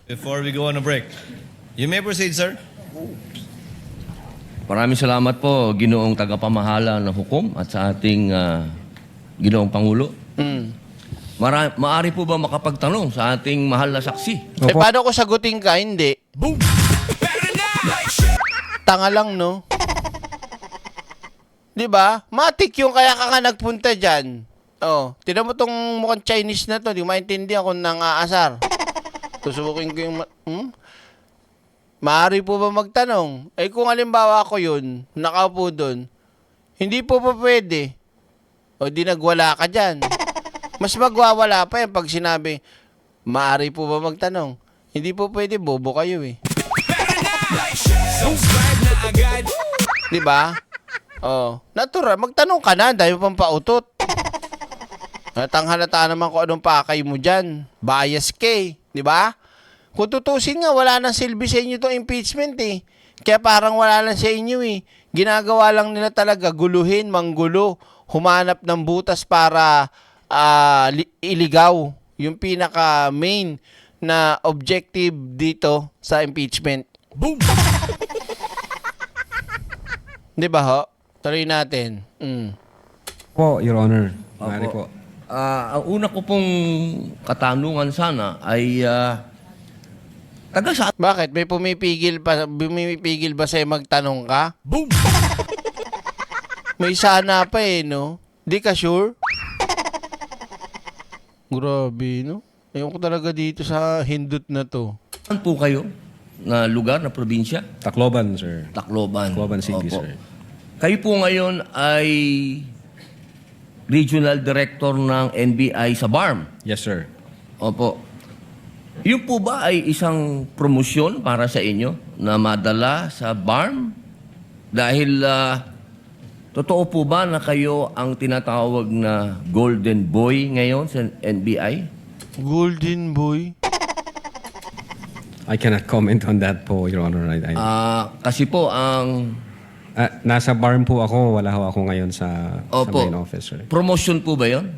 before we go on a break. You may proceed, sir. Maraming salamat po, Ginoong Tagapamahala ng Hukom at sa ating Ginoong Pangulo. Maari po ba makapagtanong sa ating mahal na saksi? Eh, paano ko sagutin ka? Hindi. Boom! Tanga lang, no? Di ba? Matik yung kaya ka nga nagpunta dyan. Oh, tinan mo tong mukhang Chinese na to. Di ko maintindihan kung nang aasar. Tusubukin ko yung... Maaari po ba magtanong? Eh kung halimbawa ko yun, nakaupo doon, hindi po pa pwede. O di nagwala ka dyan. Mas magwawala pa yan pag sinabi, maaari po ba magtanong? Hindi po pwede, bobo kayo eh. Di ba? Oh, natural. Magtanong ka na, dahil pang pautot. Halata naman kung anong pakay mo dyan. Bias ka eh. Di ba? Kung tutusin nga, wala nang silbi sa inyo itong impeachment eh. Kaya parang wala lang sa inyo eh. Ginagawa lang nila talaga, guluhin, manggulo, humanap ng butas para iligaw. Yung pinaka-main na objective dito sa impeachment. Boom! Di ba ho? Tuloy natin. Po, Your Honor. Mari po. Ang una ko pong katanungan sana ay taga saan Bakit? May pumipigil ba sa'yo magtanong ka? Boom! May sana pa eh, no? Di ka sure? Grabe, no? Ewan ko talaga dito sa hindot na to. po kayo na lugar, na probinsya? Tacloban, sir. Tacloban. Tacloban City, Opo. sir. Kayo po ngayon ay Regional Director ng NBI sa BARM. Yes, sir. Opo. Yun po ba ay isang promosyon para sa inyo na madala sa BARM? Dahil totoo po ba na kayo ang tinatawag na Golden Boy ngayon sa NBI? Golden boy? I cannot comment on that po, Your Honor. Kasi po ang Nasa barn po ako. Wala ho ako ngayon sa Opo. main office, sir. promotion po ba yon?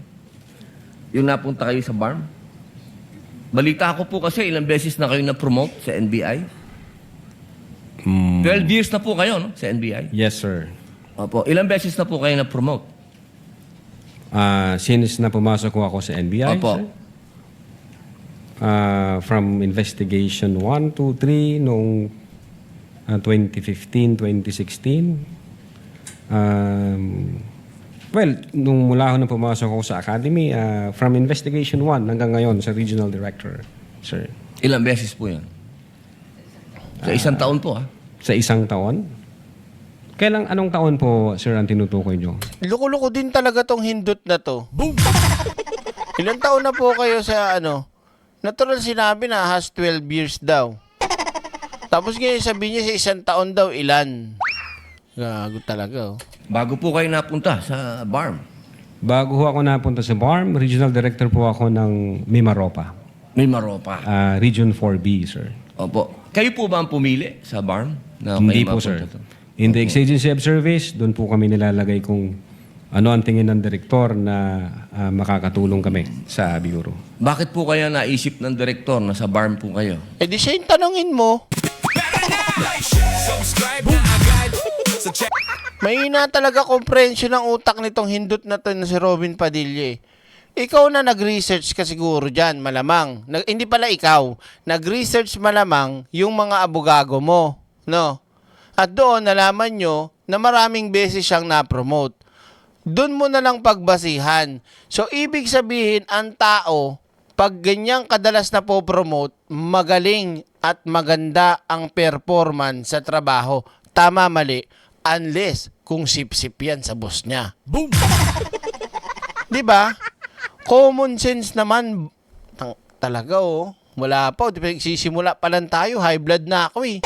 Yung napunta kayo sa BARM? Balita ko po kasi ilang beses na kayo na-promote sa NBI. 12 years na po kayo no, sa NBI. Yes, sir. Opo. Ilang beses na po kayo na-promote? Since na pumasok ko ako sa NBI, Opo. sir. From investigation 1, 2, 3 noong 2015, 2016. Well, nung mula ako na pumasok ako sa academy, from investigation 1 hanggang ngayon sa regional director, sir. Ilang beses po yan? Sa isang taon po Sa isang taon? Anong taon po, sir, ang tinutukoy nyo? Loko-loko din talaga tong hindot na to. Boom! Ilang taon na po kayo sa ano? Natural sinabi na has 12 years daw. Tapos ngayon sabi niya sa isang taon daw ilan. Gago talaga oh. Bago po kayo napunta sa BARM. Bago ho ako napunta sa BARM, regional director po ako ng Mimaropa. May maropa. Region 4B, sir. Opo. Kayo po ba ang pumili sa BARM? Na Hindi kayo po, sir. mapunta to? In the exigency of service, doon po kami nilalagay kung ano ang tingin ng direktor na makakatulong kami sa bureau. Bakit po kaya naisip ng direktor na sa BARM po kayo? Eh di siya yung tanongin mo. Mahina talaga komprehensyon ng utak nitong hindot na to na si Robin Padilla. Ikaw na nag-research ka siguro dyan, malamang. Hindi pala ikaw. Nag-research malamang yung mga abogago mo. No? At doon nalaman nyo na maraming beses siyang na-promote. Doon mo na lang pagbasihan. So, ibig sabihin, ang tao, pag ganyang kadalas na po-promote, magaling at maganda ang performance sa trabaho. Tama, mali. Unless kung sip-sip yan sa boss niya. Boom! Di ba? Common sense naman. Talaga oh. Wala pa. Sisimula pa lang tayo. High blood na ako eh.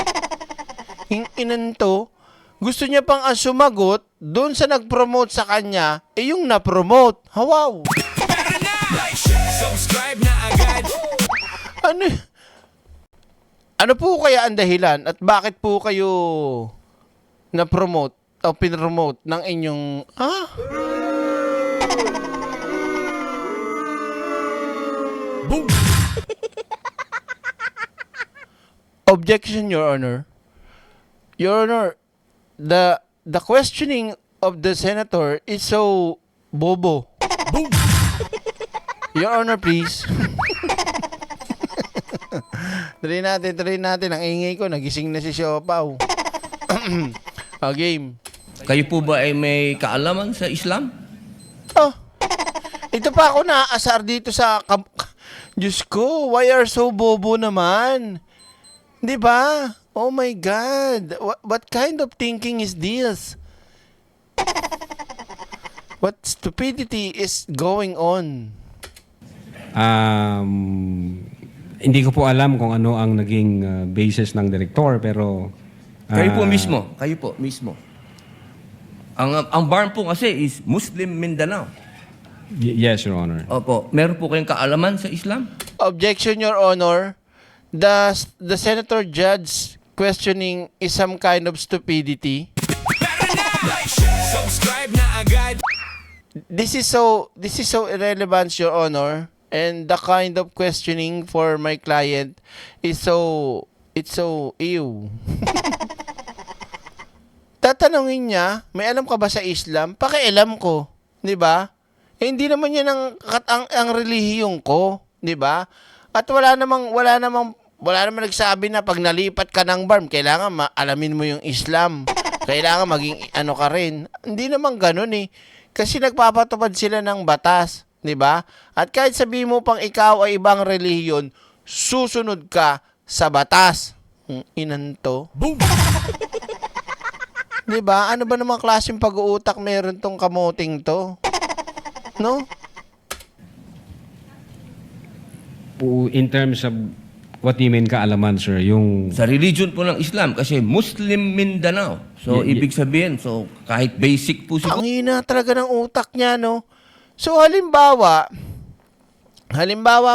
Yung inan to, gusto niya pang sumagot doon sa nag-promote sa kanya, yung na-promote. Wow! Ano po kaya ang dahilan at bakit po kayo na-promote o pinromote ng inyong... Boom! Objection, Your Honor. Your Honor, the questioning of the senator is so bobo. Your Honor, please. Tuloy natin. Ang ingay ko, nagising na si Siopaw. Game. Kayo po ba ay may kaalaman sa Islam? Oh, ito pa ako naaasar dito sa... Diyos ko, why are so bobo naman? Di ba? Oh my God. What kind of thinking is this? What stupidity is going on? Hindi ko po alam kung ano ang naging basis ng direktor, pero... Kayo po mismo. Ang BARM po kasi is Muslim Mindanao. Yes, Your Honor. Opo. Meron po kayong kaalaman sa Islam? Objection, Your Honor. The senator judge questioning is some kind of stupidity. Subscribe na agad. This is so irrelevant, Your Honor, and the kind of questioning for my client is so ew. Tatanungin niya, may alam ka ba sa Islam? Pakialam ko, 'di ba? Hindi naman 'yan ang relihiyong ko, 'di ba? At wala namang nagsabi na pag nalipat ka ng BARM, kailangan alamin mo yung Islam. Kailangan maging ano ka rin. Hindi naman ganoon eh. Kasi nagpapatupad sila ng batas, 'di ba? At kahit sabihin mo pang ikaw ay ibang relihiyon, susunod ka sa batas. Inanto. Boom! 'Di ba? Ano ba namang klaseng pag-uutak meron tong kamoting to? No? In terms of what do you mean kaalaman, sir? Yung... Sa religion po ng Islam kasi Muslim Mindanao. So, ibig sabihin, kahit basic po siguro. Ang hina talaga ng utak niya, no? So, halimbawa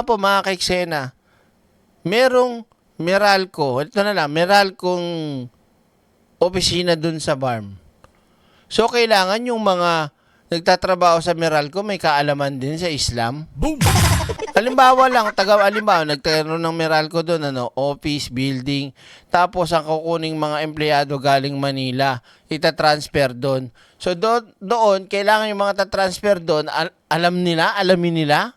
po mga kaiksena, merong Meralco, ito na lang, Meralcong opisina dun sa BARM. So, kailangan yung mga nagtatrabaho sa Meralco may kaalaman din sa Islam. Boom! Halimbawa, nagkaroon ng Meralco doon, office, building, tapos ang kukuning mga empleyado galing Manila, itatransfer doon. So, doon, kailangan yung mga tatransfer doon, alamin nila?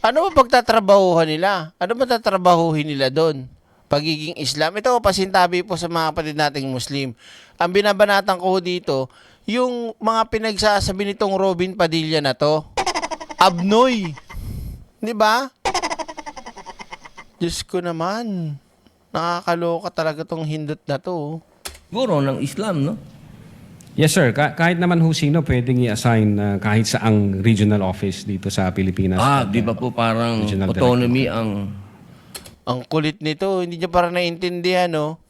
Ano ba pagtatrabahuhan nila? Ano ba tatrabahuhin nila doon? Pagiging Islam. Ito, pasintabi po sa mga kapatid nating Muslim. Ang binabanatan ko dito, yung mga pinagsasabi nitong Robin Padilla na to, abnoy. Di ba? Diyos ko naman. Nakakaloka talaga tong hindot na to. Siguro ng Islam, no? Yes, sir. Kahit naman sino pwedeng i-assign kahit saang regional office dito sa Pilipinas. Di ba po parang Regional autonomy ang... Ang kulit nito, hindi niya parang naiintindihan, no?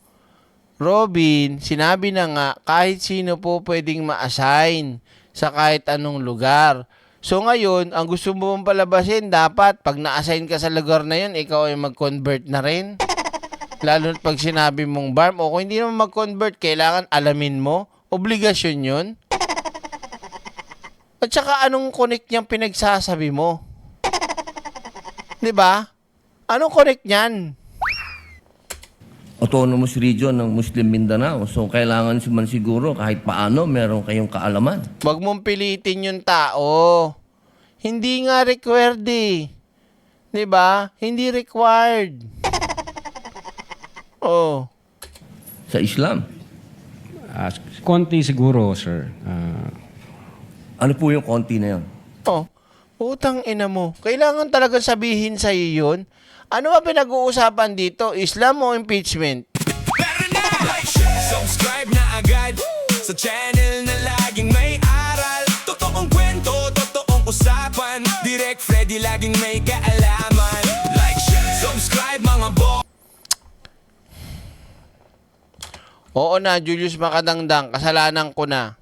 Robin, sinabi na nga, kahit sino po pwedeng ma-assign sa kahit anong lugar. So ngayon, ang gusto mo mong palabasin, dapat pag na-assign ka sa lugar na yun, ikaw ay mag-convert na rin. Lalo na pag sinabi mong BARM, o kung hindi naman mag-convert, kailangan alamin mo. Obligasyon yun. At saka anong connect niyang pinagsasabi mo? 'Di ba? Anong connect niyan? Autonomous region ng Muslim Mindanao. So, kailangan man siguro kahit paano meron kayong kaalaman. Huwag mong pilitin yung tao. Hindi nga required eh. 'Di ba? Hindi required. Oh. Sa Islam. Konti siguro, sir. Ano po yung konti na yun? Oh. Utang ina mo. Kailangan talaga sabihin sa iyo yun. Ano ba pinag-uusapan dito? Islam o impeachment? Pero na! Subscribe na agad sa channel na laging may aral. Totoong kwento, totoong usapan. Direct Freddy laging may kaalaman. Like, share, subscribe mga bo. Oo na, Julius Makadangdang. Kasalanan ko na.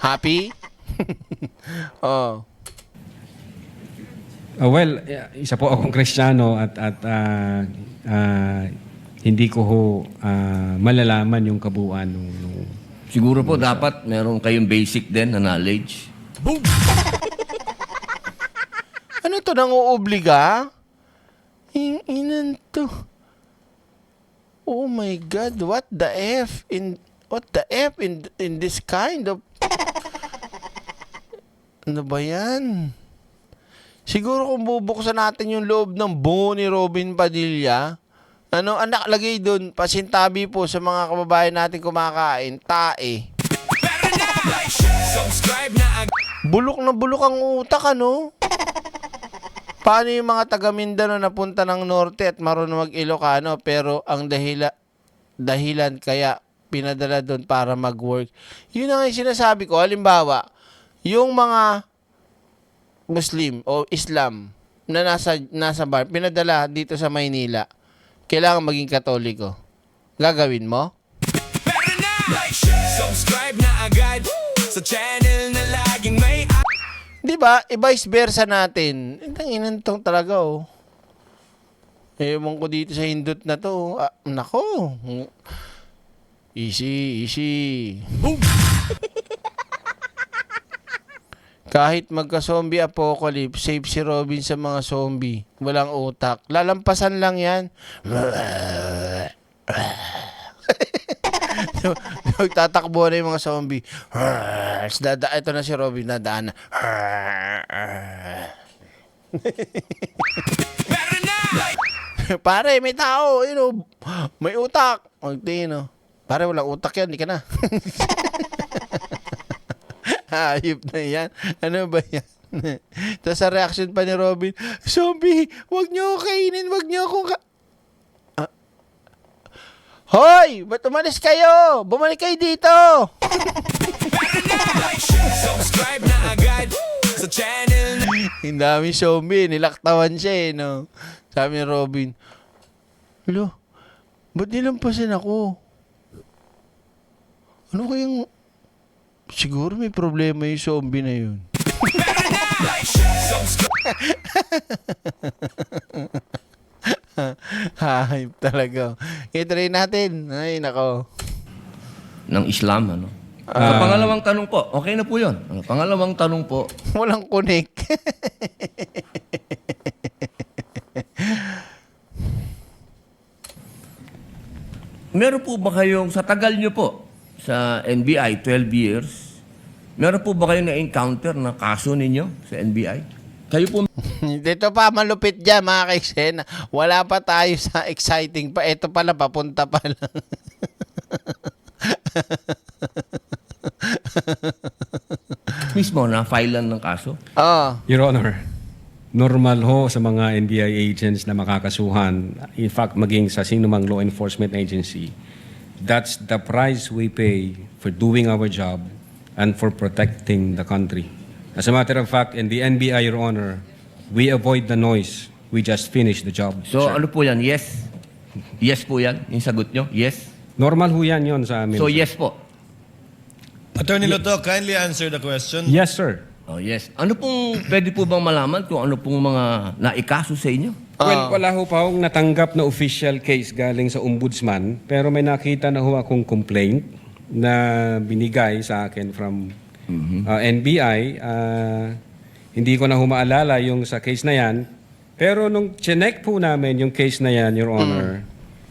Happy? Oh. Well, isa po akong Kristiyano at hindi ko malalaman yung kabuuan nung Siguro po dapat meron kayong basic din na knowledge. Boom! Ano to, nang-uubliga? Inan to. Oh my God, what the F in this kind of... Ano ba yan? Siguro kung bubuksan natin yung loob ng bungo ni Robin Padilla, ano, ang nakalagay doon, pasintabi po sa mga kababayan natin kumakain, tae. Subscribe na agad. Bulok na bulok ang utak, ano? Paano yung mga taga Mindanao na punta ng norte at marunong mag-Ilocano pero ang dahilan kaya pinadala doon para mag-work. Yun ang sinasabi ko. Halimbawa, yung mga Muslim o Islam na nasa bar, pinadala dito sa Maynila, kailangan maging Katoliko. Gagawin mo? Subscribe na agad sa channel na laging may Di ba? Vice versa natin. Ang inantong talaga, oh. Ewan ko dito sa hindot na to. Ah, nako. Easy. Kahit magka-zombie apocalypse, safe si Robin sa mga zombie. Walang utak. Lalampasan lang yan. Tatakbo na yung mga zombie. Ito na si Robin, nadaan na. Pare, may tao. May utak. Pare, walang utak yan. Di ka na. Hayop na yan. Ano ba yan? Tapos sa reaction pa ni Robin, zombie, wag niyo ako kainin. Wag niyo akong Hoy! Ba't umalis kayo? Bumalik kayo dito! subscribe na agad sa channel. Ang dami zombie. Nilaktawan siya, no? Sabi ni Robin, Lo, ba't nilampasin ako? Ano kayang... Siguro may problema yung zombie na yun. Hype talaga. I-try natin. Ay, nako. Ng Islam, ano? Sa pangalawang tanong po, okay na po yun. Pangalawang tanong po, Walang connect. meron po ba kayong, sa tagal nyo po, sa NBI, 12 years, meron po ba kayong na-encounter na kaso ninyo sa NBI? Kayo po, Dito pa, malupit dyan, mga kaisena. Wala pa tayo sa exciting pa. Ito pala, papunta pa lang. mismo na-filean ng kaso? Oh. Your Honor, normal ho sa mga NBI agents na makakasuhan, in fact, maging sa sinumang law enforcement agency, that's the price we pay for doing our job and for protecting the country. As a matter of fact, in the NBI, Your Honor, we avoid the noise. We just finish the job. So sir. ano po yan? Yes? Yes po yan? Yung sagot nyo? Yes? Normal ho yan yun sa amin. So sir. yes po? Attorney Loto, kindly answer the question. Yes, sir. Oh yes. Ano pong, pwede po bang malaman kung ano pong mga naikaso sa inyo? Well, wala ho pa akong natanggap na official case galing sa ombudsman, pero may nakita na ho akong complaint na binigay sa akin from NBI. Hindi ko na ho maalala yung sa case na yan, pero nung chinek po namin yung case na yan, Your Honor,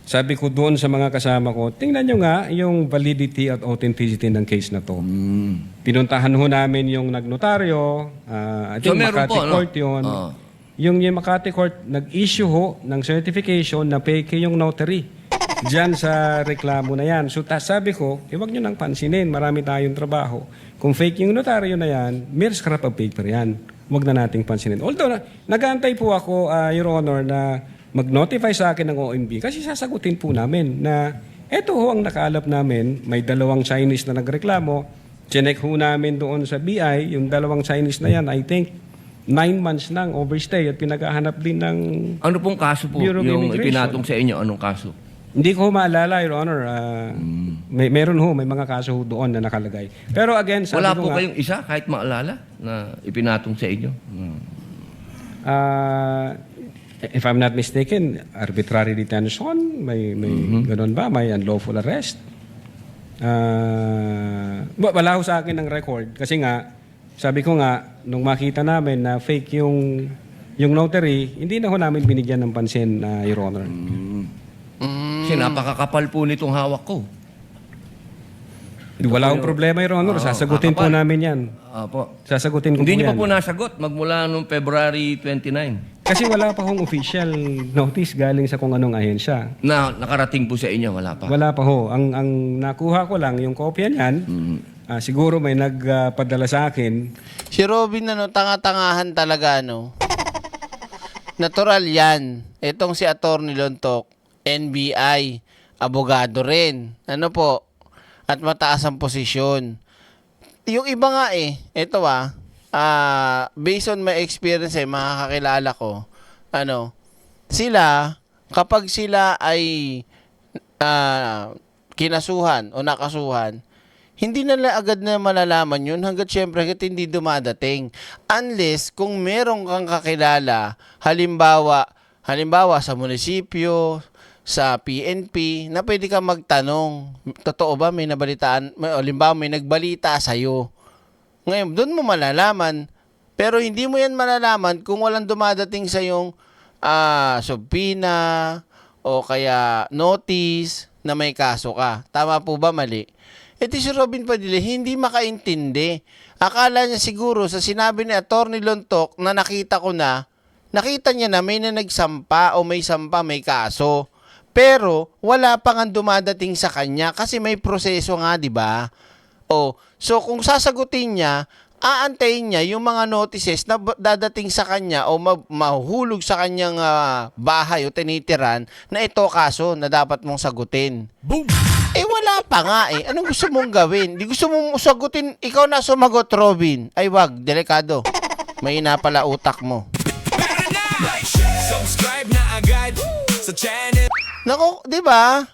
sabi ko doon sa mga kasama ko, tingnan nyo nga yung validity at authenticity ng case na to. Pinuntahan ho namin yung nagnotaryo, I So, think meron Makati po, no? Court yun. Yung Makati Court, nag-issue ho ng certification na fake yung notary diyan sa reklamo na yan. So sabi ko, huwag nyo nang pansinin, marami tayong trabaho. Kung fake yung notaryo na yan, mere scrap of paper yan. Huwag na nating pansinin. Although, nag-aantay po ako, Your Honor, na mag-notify sa akin ng OMB kasi sasagutin po namin na eto ho ang nakaalap namin, may dalawang Chinese na nagreklamo, chinek ho namin doon sa BI, yung dalawang Chinese na yan, I think, 9 months nang overstay at pinaghahanap din ng... Ano pong kaso po Bureau of yung Immigration. ipinatong sa inyo? Anong kaso? Hindi ko maalala, Your Honor. Meron may mga kaso ho doon na nakalagay. Pero again, sabi Wala ko po nga, kayong isa kahit maalala na ipinatong sa inyo? if I'm not mistaken, arbitrary detention, may ganun ba? May unlawful arrest? Wala ho sa akin ng record kasi nga, sabi ko nga, nung makita namin na fake yung notary, hindi na ho namin binigyan ng pansin, Your Honor. Kasi napakakapal po nitong hawak ko. Wala akong problema, Your Honor. Sasagutin po kakapal. namin yan. Apo. Sasagutin ko Hindi po niyo yan. pa po nasagot magmula noong February 29 Kasi wala pa hong official notice galing sa kung anong ahensya. na nakarating po sa inyo. Wala pa. Wala pa ho. Ang nakuha ko lang, yung kopya niyan, siguro may nagpadala sa akin. Si Robin, tanga-tangahan talaga, Natural yan. Itong si Atty. Lontok, NBI, abogado rin. Ano po? At mataas ang posisyon. Yung iba nga ito based on my experience mga kakilala ko, sila, kapag sila ay kinasuhan o nakasuhan, hindi nila agad na malalaman yun hanggat syempre hindi dumadating. Unless kung meron kang kakilala, halimbawa sa munisipyo, sa PNP, na pwede ka magtanong, totoo ba may nabalitaan, halimbawa may nagbalita sa'yo. Ngayon, doon mo malalaman. Pero hindi mo yan malalaman kung walang dumadating sa yung subpoena o kaya notice na may kaso ka. Tama po ba, mali? Ito si Robin Padilla, hindi makaintindi. Akala niya siguro sa sinabi ni Atty. Lontok na nakita niya na may na nagsampa o may sampa, may kaso. Pero wala pa nga dumadating sa kanya kasi may proseso nga, di ba? So kung sasagutin niya, aantayin niya yung mga notices na dadating sa kanya o mahuhulog sa kanyang bahay o tinitiran na ito kaso na dapat mong sagutin. Boom! Wala pa nga Anong gusto mong gawin? Di gusto mong sagutin, ikaw na sumagot, Robin. Ay wag, delikado. Mahina pala utak mo. Tara na! Like, share, subscribe na agad sa channel. Nako, di ba?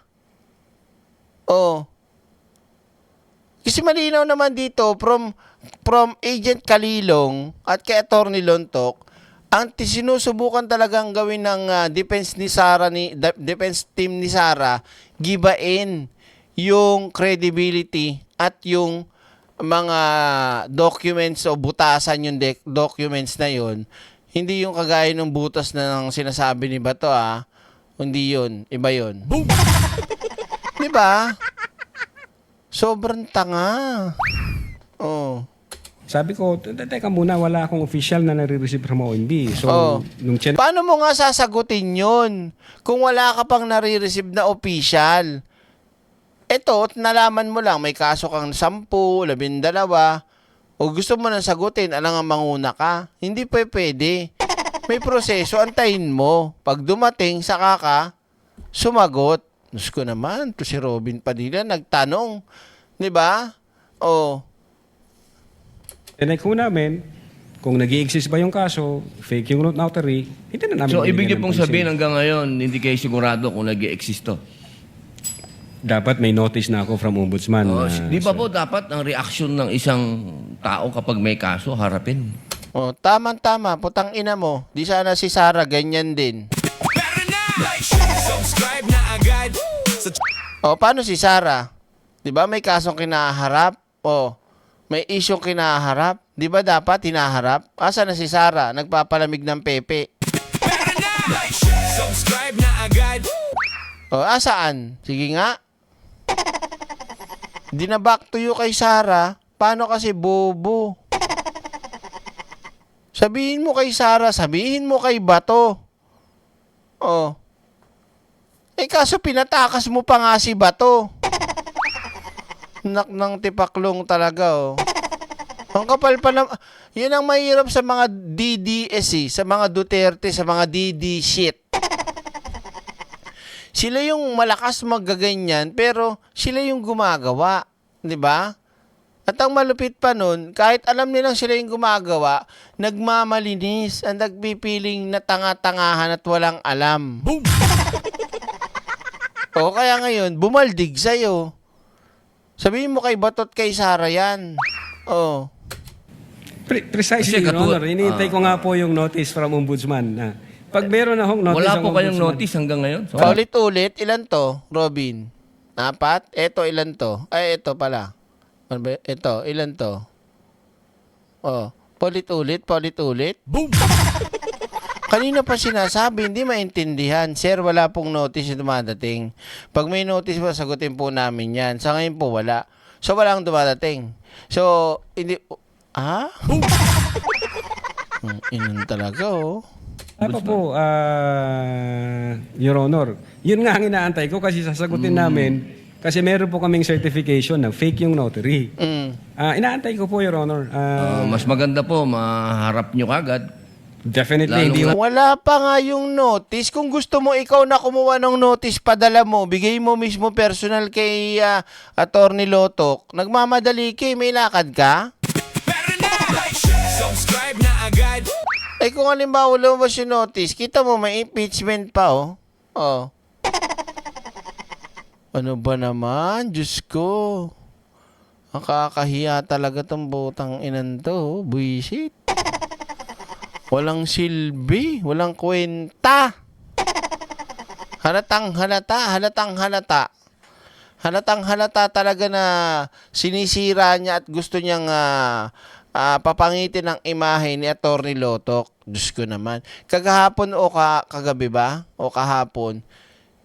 Kasi malinaw naman dito from Agent Kalilong at kay Atty. Lontok, ang sinusubukan talagang gawin ng defense team ni Sara, gibain yung credibility at yung mga documents o butasan yung documents na yun. Hindi yung kagaya ng butas na ng sinasabi ni Bato Hindi yun. Iba yun. Boom! Di ba? Sobrang tanga. Sabi ko, teka muna, wala akong official na nare-receive from OMB. So, nung Paano mo nga sasagutin yun kung wala ka pang nare-receive na official? Ito, nalaman mo lang, may kaso kang 10, 12, o gusto mo na sagutin, alangang manguna ka. Hindi pwede. May proseso, antayin mo. Pag dumating, saka ka sumagot. Diyos ko naman, to si Robin Padilla, nagtanong. Di ba? tinay ko namin, kung nag-i-exist ba yung kaso, fake yung notary, hindi na namin So, ibig binigyan niyo pong ng pansin. sabihin hanggang ngayon, hindi kayo sigurado kung nag-i-exist to. Dapat may notice na ako from Ombudsman. Di ba po dapat ang reaction ng isang tao kapag may kaso, harapin? Tama-tama, putang ina mo. Di sana si Sara ganyan din. Tara na! Like, share, subscribe na agad sa Paano si Sara? Di ba may kasong kinaharap? May isyong kinaharap? Di ba dapat hinaharap? Asa na si Sara? Nagpapalamig ng pepe. Tara na! Like, share, subscribe na agad. Asaan? Sige nga. Di na back to you kay Sara. Paano kasi bobo? Sabihin mo kay Sara, sabihin mo kay Bato. Kaso pinatakas mo pa nga si Bato. Nak ng tipaklong talaga, Ang kapal pa na, yun ang mahirap sa mga DDS sa mga Duterte, sa mga DD shit. Sila yung malakas magaganyan, pero sila yung gumagawa. Di ba? At ang malupit pa nun, kahit alam nilang sila yung gumagawa, nagmamalinis, ang nagpipiling na tanga-tangahan at walang alam. Boom! Kaya ngayon, bumaldig sa'yo. Sabihin mo kay Batot kay Sara yan. Precisely, Kasi Your Honor. Iniintay ko nga po yung notice from Ombudsman. Pag meron akong notice Wala ng po kayong Ombudsman, notice hanggang ngayon? So, Paulit-ulit, ilan to, Robin? 4? Eto, ilan to? Ay, ito pala. Ito, ilan to? Paulit-ulit. Boom! Kanina pa sinasabi, hindi maintindihan. Sir, wala pong notice na dumadating. Pag may notice po, sagutin po namin yan. Sa ngayon po, wala. So, walang dumadating. So, hindi... Ah? Inan talaga, oh. Apa po, Your Honor, yun nga ang inaantay ko kasi sasagutin namin kasi meron po kaming certification na fake yung notary. Inaantay ko po, Your Honor. Mas maganda po, maharap nyo kagad. Definitely, hindi Wala pa nga yung notice. Kung gusto mo ikaw na kumuha ng notice, padala mo, bigay mo mismo personal kay Attorney Lotok. Nagmamadali kay, may lakad ka? Meron na! Subscribe na agad! Eh kung halimbawa lumabas yung notice, kita mo may impeachment pa, oh. Oh. Ano ba naman? Diyos ko. Nakakahiya talaga tong butang inan to, oh. Buisit. Walang silbi, walang kwenta. Halatang halata. Halatang halata talaga na sinisira niya at gusto niyang papangitin ang imahe ni Attorney Lotok. Diyos ko naman. Kagahapon o kagabi ba? O kahapon,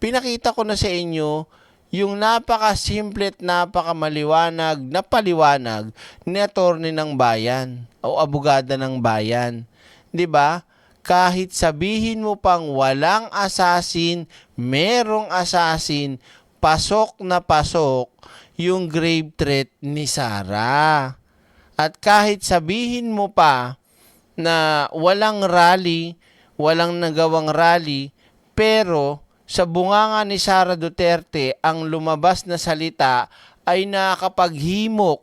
pinakita ko na sa inyo yung napakasimple at napakamaliwanag na paliwanag ni Attorney ng Bayan o abogada ng Bayan. 'Di ba? Kahit sabihin mo pang walang assassin, merong assassin, pasok na pasok yung grave threat ni Sara. At kahit sabihin mo pa na walang rally, walang nagawang rally, pero sa bunganga ni Sara Duterte, ang lumabas na salita ay nakapaghimok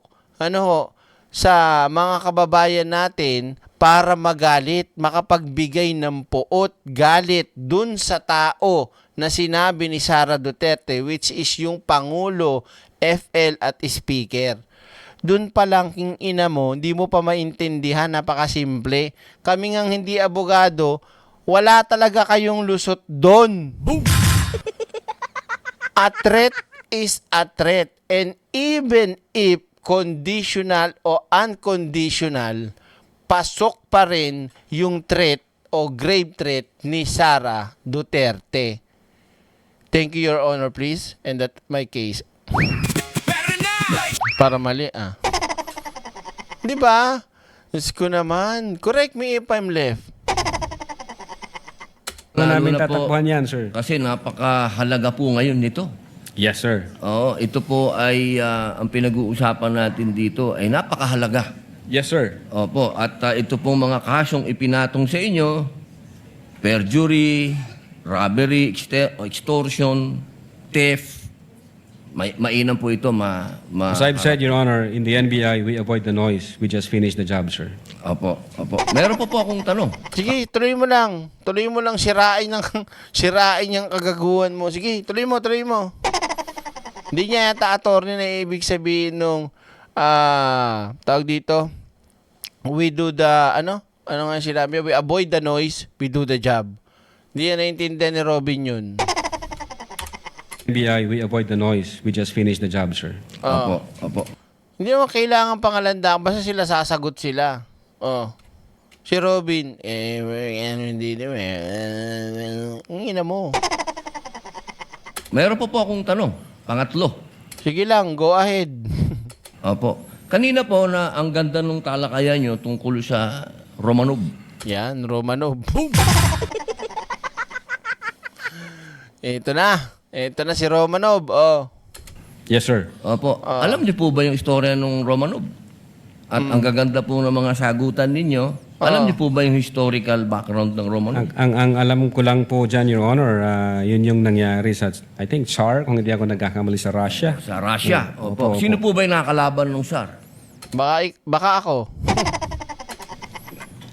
sa mga kababayan natin para magalit, makapagbigay ng puot, galit dun sa tao na sinabi ni Sara Duterte, which is yung Pangulo, FL at Speaker. Dun pa lang king ina mo, hindi mo pa maintindihan, napakasimple. Kami ngang hindi abogado, wala talaga kayong lusot doon. A threat is a threat. And even if conditional o unconditional, pasok pa rin yung threat o grave threat ni Sara Duterte. Thank you, Your Honor, please. And that my case. Para mali, Di ba? Diyos ko naman. Correct me if I'm left. na namin Lalo na po, tatakbuhan yan, sir. kasi napakahalaga po ngayon nito. Yes, sir. Oo, ito po ay ang pinag-uusapan natin dito ay napakahalaga. Yes, sir. Opo, at ito pong mga kasong ipinatong sa inyo, perjury, robbery, extortion, theft, mainam po ito As I've said, Your Honor, in the NBI, we avoid the noise. We just finish the job, sir. Opo. Meron po akong tanong. Sige, tuloy mo lang. Tuloy mo lang sirain yung kagaguhan mo. Sige, tuloy mo. Hindi niya yata attorney na ibig sabihin nung tawag dito, we do the, ano nga sinabi, we avoid the noise, we do the job. Hindi yan naiintindihan ni Robin yun. NBI, we avoid the noise. We just finish the job, sir. Opo. Hindi naman kailangan pangalandakan, basta sila sasagot sila. Si Robin, hindi naman, ang ina mo. Meron po akong tanong. Pangatlo. Sige lang, go ahead. Opo. Kanina po na ang ganda nung talakayan nyo tungkol sa Romanov. Yan, Romanov. Ito na si Romanov. Yes, sir. Opo. Alam niyo po ba yung istorya ng Romanov? At ang gaganda po ng mga sagutan ninyo. Alam niyo po ba yung historical background ng Romanov? Ang alam ko lang po dyan, Your Honor, yun yung nangyari sa, I think, Tsar, kung hindi ako nagkakamali sa Russia. Sa Russia. Opo. Opo. Sino po ba yung nakakalaban ng Tsar? Baka ako.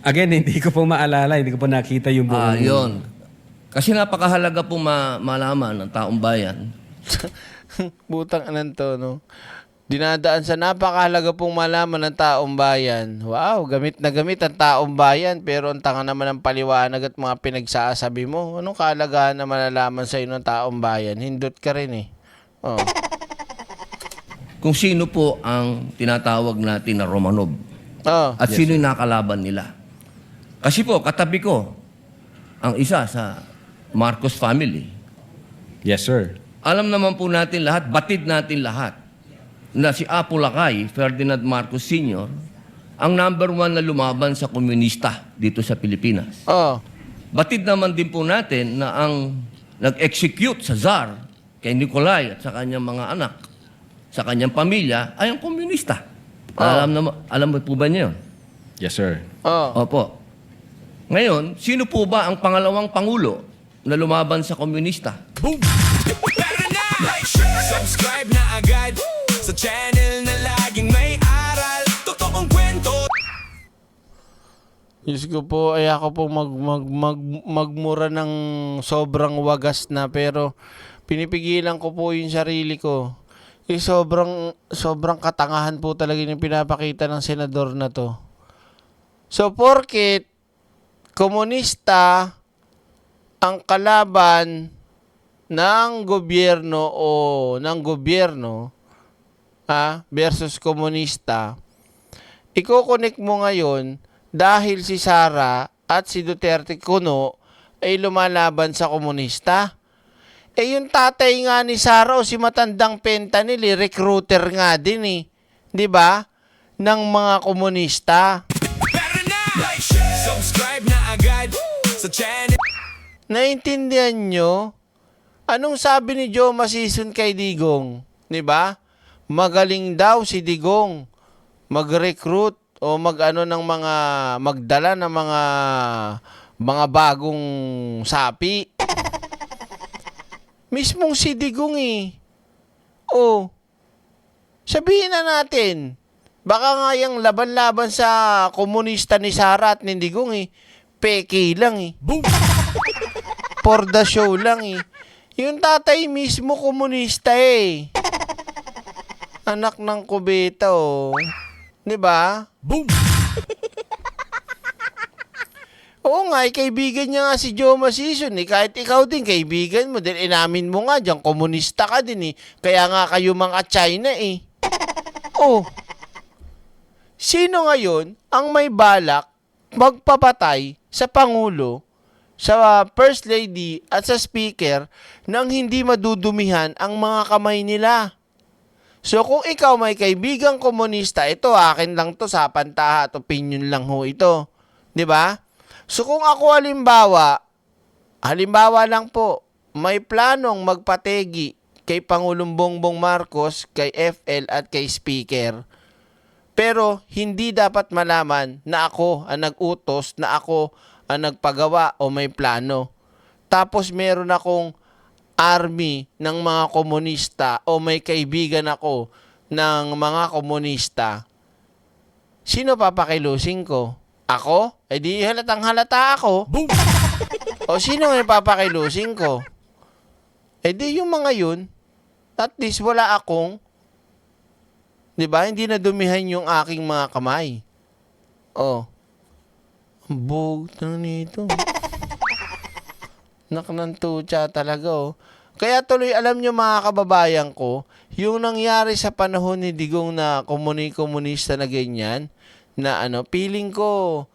Again, hindi ko po maalala, hindi ko po nakita yung buong... Yun. Kasi napakahalaga po malaman ng taong bayan. Butang anan to, no? Dinadaan sa napakahalaga pong malaman ng taong bayan. Wow, gamit na gamit ang taong bayan, pero ang tanga naman ng paliwanag at mga pinagsasabi mo. Anong kahalagahan na malalaman sa ng taong bayan? Hindot ka rin eh. Kung sino po ang tinatawag natin na Romanov. At sino yung nakalaban nila. Kasi po, katabi ko, ang isa sa Marcos family. Yes, sir. Alam naman po natin lahat, batid natin lahat, na si Apo Lakay, Ferdinand Marcos Sr., ang number 1 na lumaban sa komunista dito sa Pilipinas. Oh. Batid naman din po natin na ang nag-execute sa Tsar kay Nikolai at sa kanyang mga anak, sa kanyang pamilya, ay ang komunista. Alam mo po ba niyo yun? Yes, sir. Oh. Opo. Ngayon, sino po ba ang pangalawang pangulo na lumaban sa komunista? Boom! Tara na! Like, share, subscribe na agad sa channel na laging may aral. Totoong kwento. Diyos ko po, ay ako po magmura ng sobrang wagas na, pero pinipigilan ko po yung sarili ko. Sobrang katangahan po talaga yung pinapakita ng senador na to. So, porket komunista ang kalaban ng gobyerno versus komunista, iko-connect mo ngayon dahil si Sara at si Duterte kuno ay lumalaban sa komunista. Eh yung tatay nga ni Sara o si matandang Fentanyl, recruiter nga din eh. 'Di ba? Ng mga komunista. Tara na! Like, share, subscribe na agad sa channel. Naintindihan nyo? Anong sabi ni Joe Masison kay Digong? 'Di ba? Magaling daw si Digong mag-recruit o magdala ng mga bagong sapi. Mismong si Digong eh. Oh. Sabihin na natin, baka nga yung laban-laban sa komunista ni Sara at ni Digong eh, peke lang eh. Boom! For the show lang eh. Yung tatay mismo komunista eh. Anak ng kubeta oh. 'Di ba? Boom! Oo nga, kaibigan niya nga si Joe Masison eh. Kahit ikaw din, kaibigan mo din. Inamin mo nga dyan, komunista ka din eh. Kaya nga kayo mga China eh. Oh. Sino ngayon ang may balak magpapatay sa Pangulo, sa First Lady at sa Speaker nang hindi madudumihan ang mga kamay nila? So kung ikaw may kaibigang komunista, ito akin lang to, sa pantaha at opinion lang ho ito. 'Di ba? So kung ako halimbawa lang po, may planong magpategi kay Pangulong Bongbong Marcos, kay FL at kay Speaker, pero hindi dapat malaman na ako ang nag-utos, na ako ang nagpagawa o may plano. Tapos meron akong army ng mga komunista o may kaibigan ako ng mga komunista. Sino papakilusin ko? Ako? Eh di halatang halata ako. Boom! O sino ang papakilusin ko? Eh di yung mga yun, at least wala akong, 'di ba? Hindi na dumihan yung aking mga kamay. Oh. Ang bog na nito. Naknantucha talaga oh. Kaya tuloy, alam nyo mga kababayan ko, yung nangyari sa panahon ni Digong na komunista na ganyan, na feeling ko,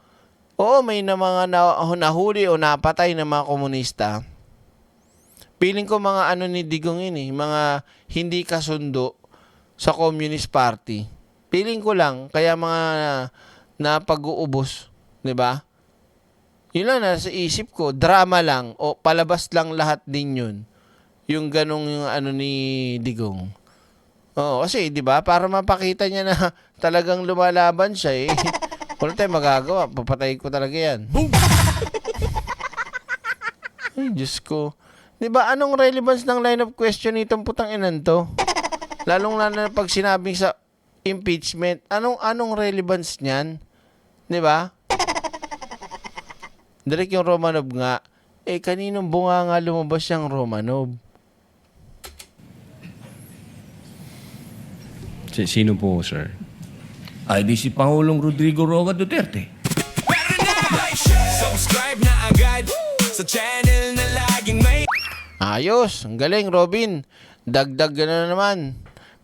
may na mga nahuli o napatay na mga komunista. Feeling ko mga ni Digong yun eh, mga hindi kasundo sa Communist Party. Feeling ko lang, kaya mga napag-uubos, 'di ba? Yun lang nasa isip ko, drama lang o palabas lang lahat din yun. Yung ganong ni Digong. Oo, kasi 'di ba, para mapakita niya na talagang lumalaban siya eh. Wala tayong magagawa, papatayin ko talaga yan. Boom! Ay, Diyos ko. 'Di ba, anong relevance ng line of question nitong putang inan to? Lalong na pag sinabing sa impeachment, anong relevance niyan? 'Di ba? Direk yung Romanov nga, kaninong bunga nga lumabas yung Romanov? Sino po, sir? Ay di si Pangulong Rodrigo Roa Duterte. Tara na! Like, share, subscribe na agad sa channel na laging may Ayos, ang galing Robin. Dagdag ka na naman.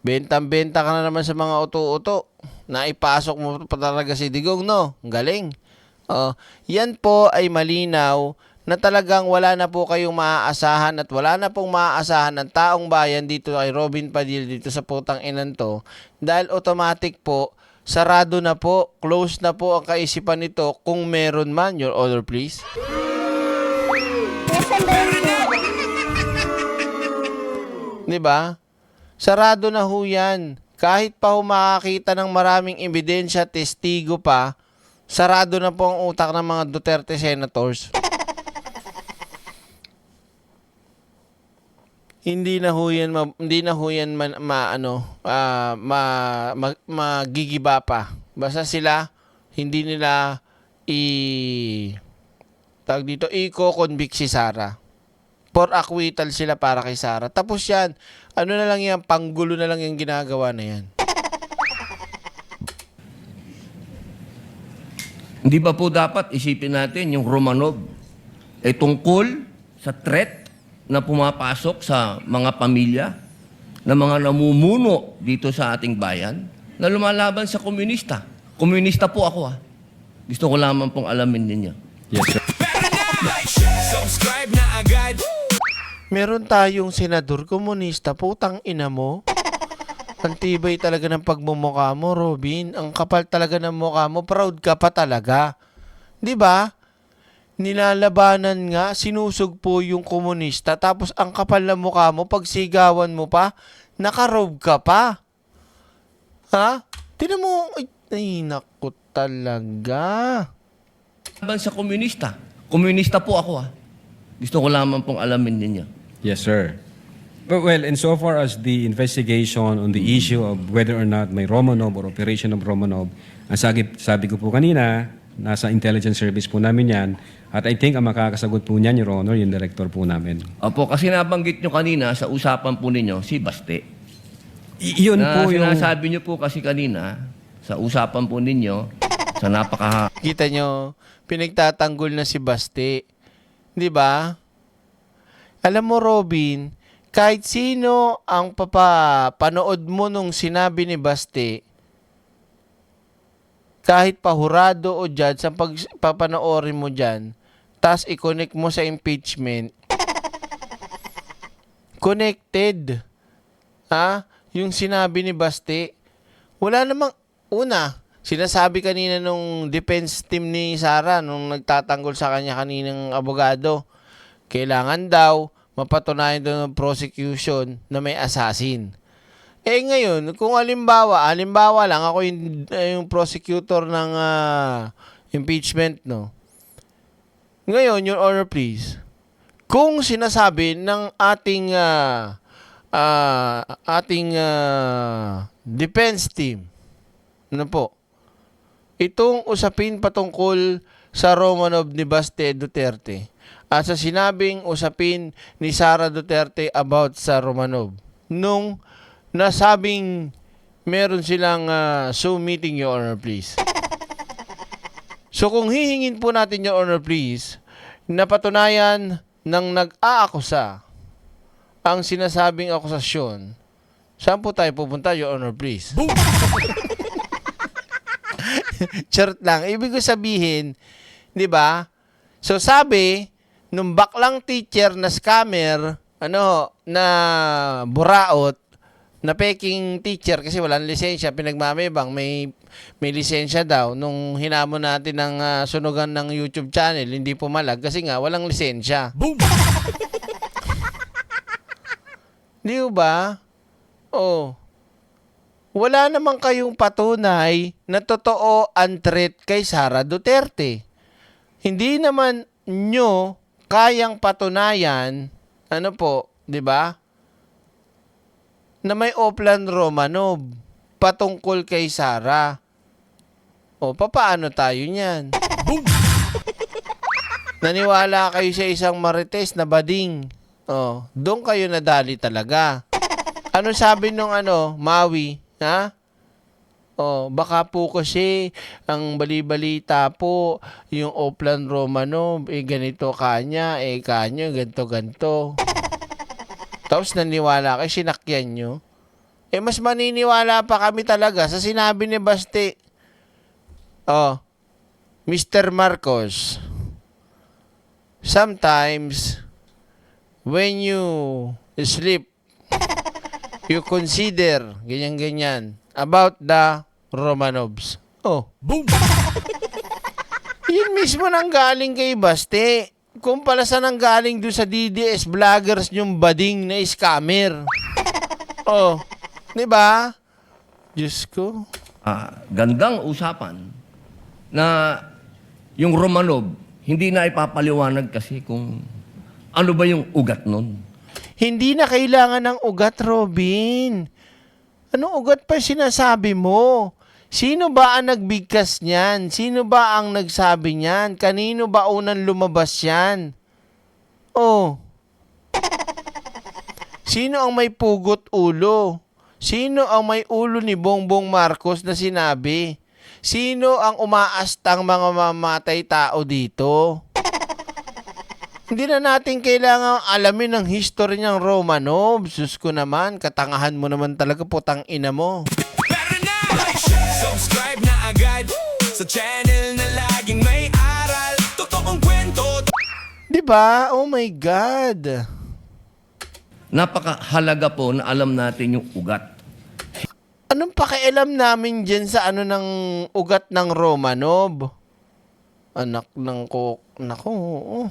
Bentang-benta ka na naman sa mga uto-uto. Naipasok mo pa talaga si Digong, no? Ang galing. Yan po ay malinaw na talagang wala na po kayong maaasahan at wala na pong maaasahan ng taong bayan dito kay Robin Padilla dito sa putang inan to, dahil automatic po, sarado na po, close na po ang kaisipan nito kung meron man. Your order please. Diba? Sarado na ho yan. Kahit pa ho makakita ng maraming ebidensya, testigo pa, sarado na po ang utak ng mga Duterte senators. Hindi na ho yan magigiba pa. Basta sila hindi nila i-convict si Sara. For acquittal sila para kay Sara. Tapos yan, ano na lang yan, panggulo na lang yung ginagawa na yan. Hindi ba po dapat isipin natin yung Romanov ay tungkol sa threat na pumapasok sa mga pamilya na mga namumuno dito sa ating bayan na lumalaban sa komunista. Komunista po ako Gusto ko lamang pong alamin ninyo. Yes, sir. Subscribe na agad. Meron tayong senador komunista, putang ina mo. Ang tibay talaga ng pagmumukha mo, Robin. Ang kapal talaga ng mukha mo. Proud ka pa talaga. 'Di ba? Nilalabanan nga, sinusugpo yung komunista, tapos ang kapal ng mukha mo, pagsigawan mo pa, nakarobe ka pa. Ha? Tinan mo, ay naku talaga. Laban sa komunista. Komunista po ako Gusto ko lamang pong alamin ninyo. Yes, sir. But well, insofar as the investigation on the issue of whether or not may Romanov or operation of Romanov, ang sabi ko po kanina, nasa intelligence service po namin yan. At I think ang makakasagot po niyan, Your Honor, yung director po namin. Opo, kasi nabanggit nyo kanina sa usapan po ninyo, si Baste. Yun po yung... Sinasabi nyo po kasi kanina, sa usapan po ninyo, sa Kita nyo, pinagtatanggol na si Baste. 'Di ba? Alam mo, Robin, kahit sino ang panood mo nung sinabi ni Baste, kahit pahurado o judge, ang papanoorin mo dyan, tas i-connect mo sa impeachment, connected. Yung sinabi ni Baste, wala namang, sinasabi kanina nung defense team ni Sara, nung nagtatanggol sa kanya kaninang abogado, kailangan daw mapatunayan daw ng prosecution na may assassin. Ngayon, kung halimbawa lang ako yung prosecutor ng impeachment, no? Ngayon, Your Honor, please. Kung sinasabi ng ating defense team, ano po, itong usapin patungkol sa Romanov ni Baste Duterte at sa sinabing usapin ni Sara Duterte about sa Romanov, nung nasabing meron silang Zoom meeting, Your Honor, please. So kung hihingin po natin, Your Honor, please, na patunayan ng nag-aakusa ang sinasabing akusasyon, saan po tayo pupunta, Your Honor, please? Charot lang. Ibig ko sabihin, di ba? So sabi, nung baklang teacher na scammer, na buraot, na peking teacher kasi walang lisensya, pinagmamebang, may lisensya daw. Nung hinamon natin ng sunugan ng YouTube channel, hindi pumalag kasi nga walang lisensya. Boom! Di ba? Wala naman kayong patunay na totoo ang threat kay Sara Duterte. Hindi naman nyo kayang patunayan, di ba? Na may Oplan Romanov patungkol kay Sara. Papaano tayo niyan? Naniwala kayo sa isang marites na bading. Doon kayo nadali talaga. Ano sabi nung Maui? Baka po kasi ang bali-balita po yung Oplan Romanov, ganito kanya, ganto-ganto. Tapos naniwala kayo, sinakyan nyo. Mas maniniwala pa kami talaga sa sinabi ni Baste. Mr. Marcos, sometimes when you sleep, you consider ganyan-ganyan about the Romanovs. Oh. Boom! Yun mismo nang galing kay Baste. Kung pala saan nang galing doon sa DDS vloggers yung bading na scammer. Oh. Diba? Diyos ko. Gandang usapan na yung Romanov, hindi na ipapaliwanag kasi kung ano ba yung ugat nun. Hindi na kailangan ng ugat, Robin. Anong ugat pa sinasabi mo? Sino ba ang nagbigkas niyan? Sino ba ang nagsabi niyan? Kanino ba unang lumabas yan? Oh. Sino ang may pugot ulo? Sino ang may ulo ni Bongbong Marcos na sinabi? Sino ang umaastang mga mamatay tao dito? Hindi na natin kailangan alamin ang history ng Romanov. Sus ko naman, katangahan mo naman talaga, putang ina mo. Tara na! Subscribe na agad sa channel na laging may aral. Totoong kwento. Diba? Oh my God. Napakahalaga po na alam natin yung ugat. Anong pakialam namin dyan sa ano ng ugat ng Romanov? Anak ng Nako. Oh.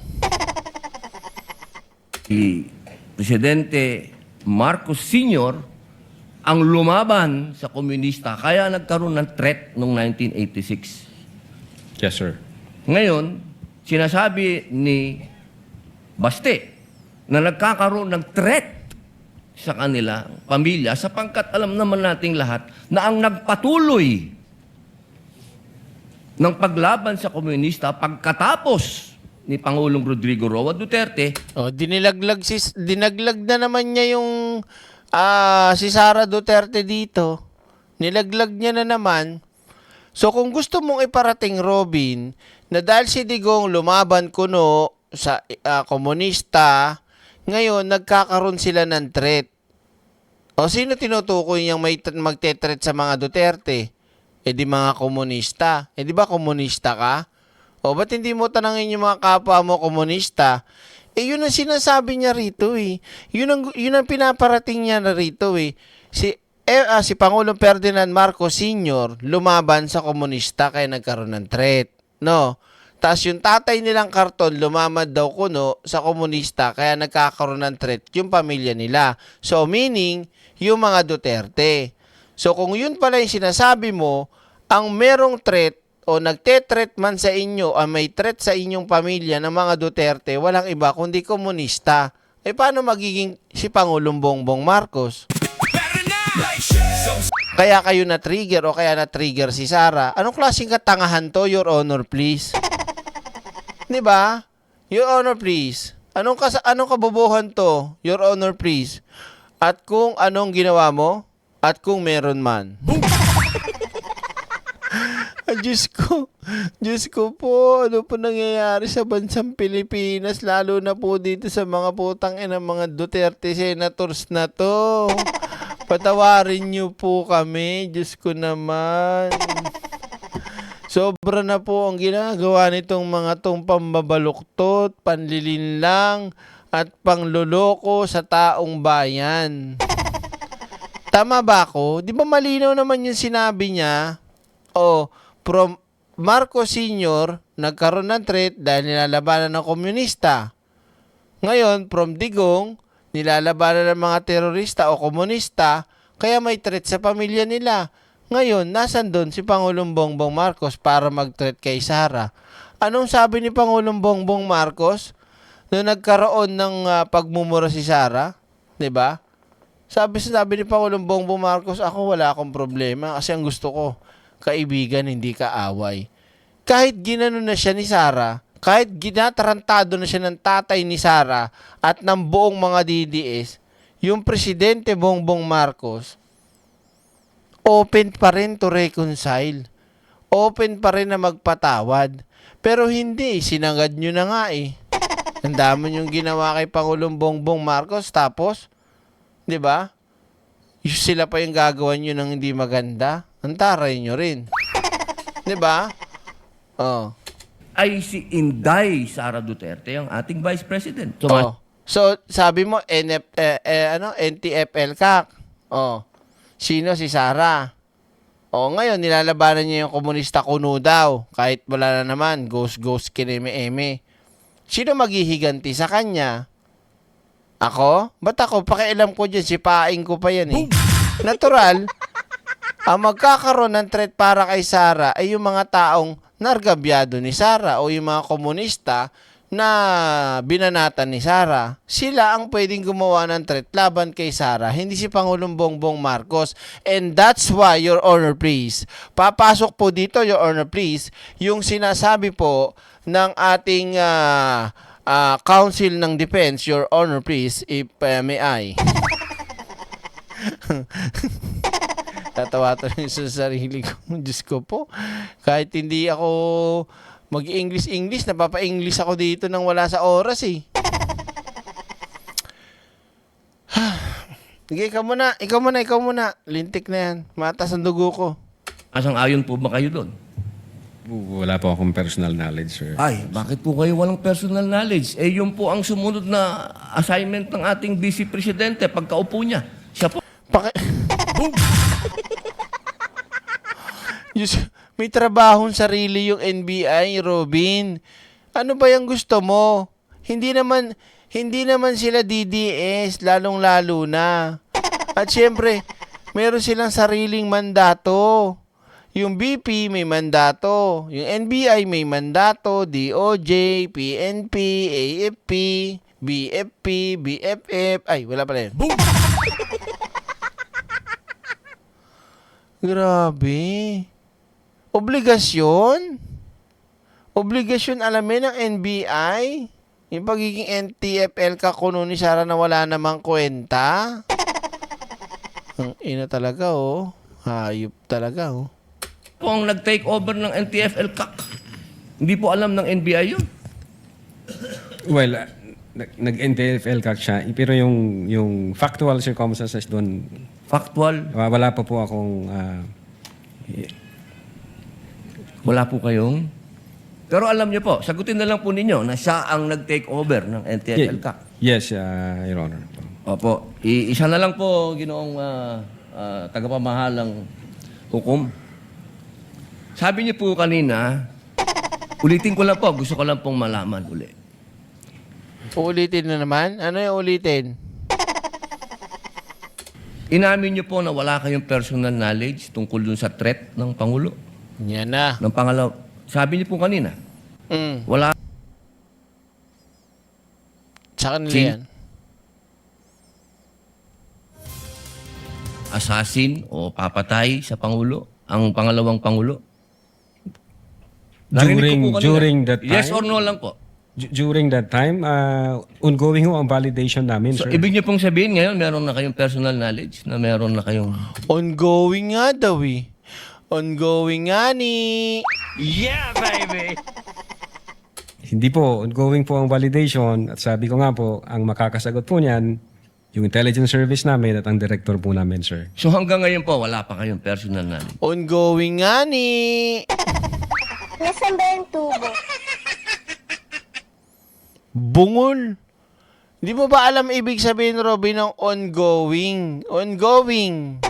Si Presidente Marcos Sr. ang lumaban sa komunista kaya nagkaroon ng threat noong 1986. Yes, sir. Ngayon, sinasabi ni Baste na nagkakaroon ng threat sa kanila, pamilya, sapagkat alam naman nating lahat na ang nagpatuloy ng paglaban sa komunista pagkatapos ni Pangulong Rodrigo Roa Duterte, Oh, dinaglag na naman niya yung si Sara Duterte dito. Nilaglag niya na naman. So kung gusto mong iparating, Robin, na dahil si Digong lumaban kuno sa komunista, ngayon nagkakaroon sila ng threat. O sino tinutukoy niyang may magte-threat sa mga Duterte? Eh di mga komunista. Eh di ba komunista ka? O ba't hindi mo tanangin yung mga kapwa mo komunista? Eh yun ang sinasabi niya rito eh. Yun ang pinaparating niya na rito eh. Si Pangulong Ferdinand Marcos Sr. lumaban sa komunista kaya nagkaroon ng threat. No? Tapos yung tatay nilang karton lumamad daw kuno sa komunista kaya nagkakaroon ng threat yung pamilya nila. So meaning, yung mga Duterte. So kung yun pala yung sinasabi mo, ang merong threat o nagte-threat man sa inyo, may threat sa inyong pamilya ng mga Duterte, walang iba kundi komunista. Eh paano magiging si Pangulong Bongbong Marcos? Kaya kayo na-trigger o kaya na-trigger si Sara. Anong klaseng katangahan to, Your Honor, please? Diba? Your Honor, please. Anong kabobohan to, Your Honor, please? At kung anong ginawa mo, at kung meron man. Diyos ko po, ano po nangyayari sa bansang Pilipinas, lalo na po dito sa mga putang ina mga Duterte senators na to. Patawarin niyo po kami, Diyos ko naman. Sobra na po ang ginagawa nitong mga tong pambabaluktot, panlilinlang, at pangloloko sa taong bayan. Tama ba ako? Di ba malinaw naman yung sinabi niya? From Marcos Sr., nagkaroon ng threat dahil nilalabanan ng komunista. Ngayon, from Digong, nilalabanan ng mga terorista o komunista, kaya may threat sa pamilya nila. Ngayon, nasan doon si Pangulong Bongbong Marcos para mag-threat kay Sara? Anong sabi ni Pangulong Bongbong Marcos nung nagkaroon ng pagmumura si Sara? 'Di ba? Sabi ni Pangulong Bongbong Marcos, ako wala akong problema kasi ang gusto ko, kaibigan, hindi kaaway. Kahit ginanon na siya ni Sara, kahit ginatarantado na siya ng tatay ni Sara at ng buong mga DDS, yung Presidente Bongbong Marcos, open pa rin to reconcile. Open pa rin na magpatawad. Pero hindi, sinangad nyo na nga eh. Ang dami yung ginawa kay Pangulong Bongbong Marcos, tapos, di ba? Sila pa yung gagawa nyo ng hindi maganda. Ang taray nyo rin. Di ba? Oh. ay si Inday Sara Duterte, ang ating Vice President. So, Oh. So, sabi mo, NTFL ka. Oh. Sino? Si Sara. Oh, ngayon, nilalabanan niya yung komunista kuno daw. Kahit wala na naman, ghost kineme-eme. Sino maghihiganti sa kanya? Ako? Ba't ako? Pakialam ko dyan, sipaing ko pa yan eh. Natural, ang magkakaroon ng threat para kay Sara ay yung mga taong nargabyado ni Sara o yung mga komunista na binanatan ni Sara. Sila ang pwedeng gumawa ng threat laban kay Sara, hindi si Pangulong Bongbong Marcos. And that's why, Your Honor, please, papasok po dito, Your Honor, please, yung sinasabi po ng ating Council ng Defense, Your Honor, please, if may I. Tatawa to rin sa sarili ko. Diyos ko po. Kahit hindi ako mag-English, napapa-English ako dito nang wala sa oras eh. Sige, ikaw muna. Lintik na yan. Matas ang dugo ko. asang-ayon po ba kayo doon? Wala po akong personal knowledge, sir. Ay, bakit po kayo walang personal knowledge? Eh, yun po ang sumunod na assignment ng ating Vice Presidente pagkaupo niya. Siya po. Diyos, may trabahong sarili yung NBI, Robin. Ano ba yung gusto mo? Hindi naman sila DDS, lalong-lalo na. At syempre, meron silang sariling mandato. Yung BP may mandato, yung NBI may mandato, DOJ, PNP, AFP, BFP, BFF, ay, wala pala yun. Grabe. Obligasyon? Obligasyon alamin ng NBI? Yung pagiging NTFL ka kuno ni Sara na wala namang kwenta? Ang ina talaga, oh. Hayop talaga, oh. Po ang nag-take over ng NTFL CAC. Hindi po alam ng NBI yun. Well, nag-NTFL CAC siya, pero yung factual circumstances doon, Factual. wala pa po akong... Wala po kayong... Pero alam niyo po, sagutin na lang po ninyo na siya ang nag-take over ng NTFL CAC. Yes, Your Honor. Opo. Isa na lang po, ginoong tagapamahalang hukom. Sabi niyo po kanina, ulitin ko lang po, gusto ko lang pong malaman uli. Uulitin na naman? Ano yung ulitin? Inamin niyo po na wala kayong personal knowledge tungkol dun sa threat ng Pangulo. Yan na. Ng pangalaw, sabi niyo po kanina, wala Sa kanila Sin- yan. assassin o papatay sa Pangulo, ang pangalawang Pangulo. Narinig ko po kanina. During that time? Yes or no lang po. During that time, ongoing ho ang validation namin, So, sir. ibig niyo pong sabihin ngayon, meron na kayong personal knowledge, na meron na kayong... Ongoing nga daw eh. Ongoing nga ni. Hindi po, ongoing po ang validation. At sabi ko nga po, ang makakasagot po niyan, yung intelligence service namin at ang director po namin, sir. So hanggang ngayon po, wala pa kayong personal knowledge. Ongoing nga ni. Nasaan ba yung tubo? Bungol. Hindi mo ba alam ibig sabihin, Robin, ng ongoing? Ongoing.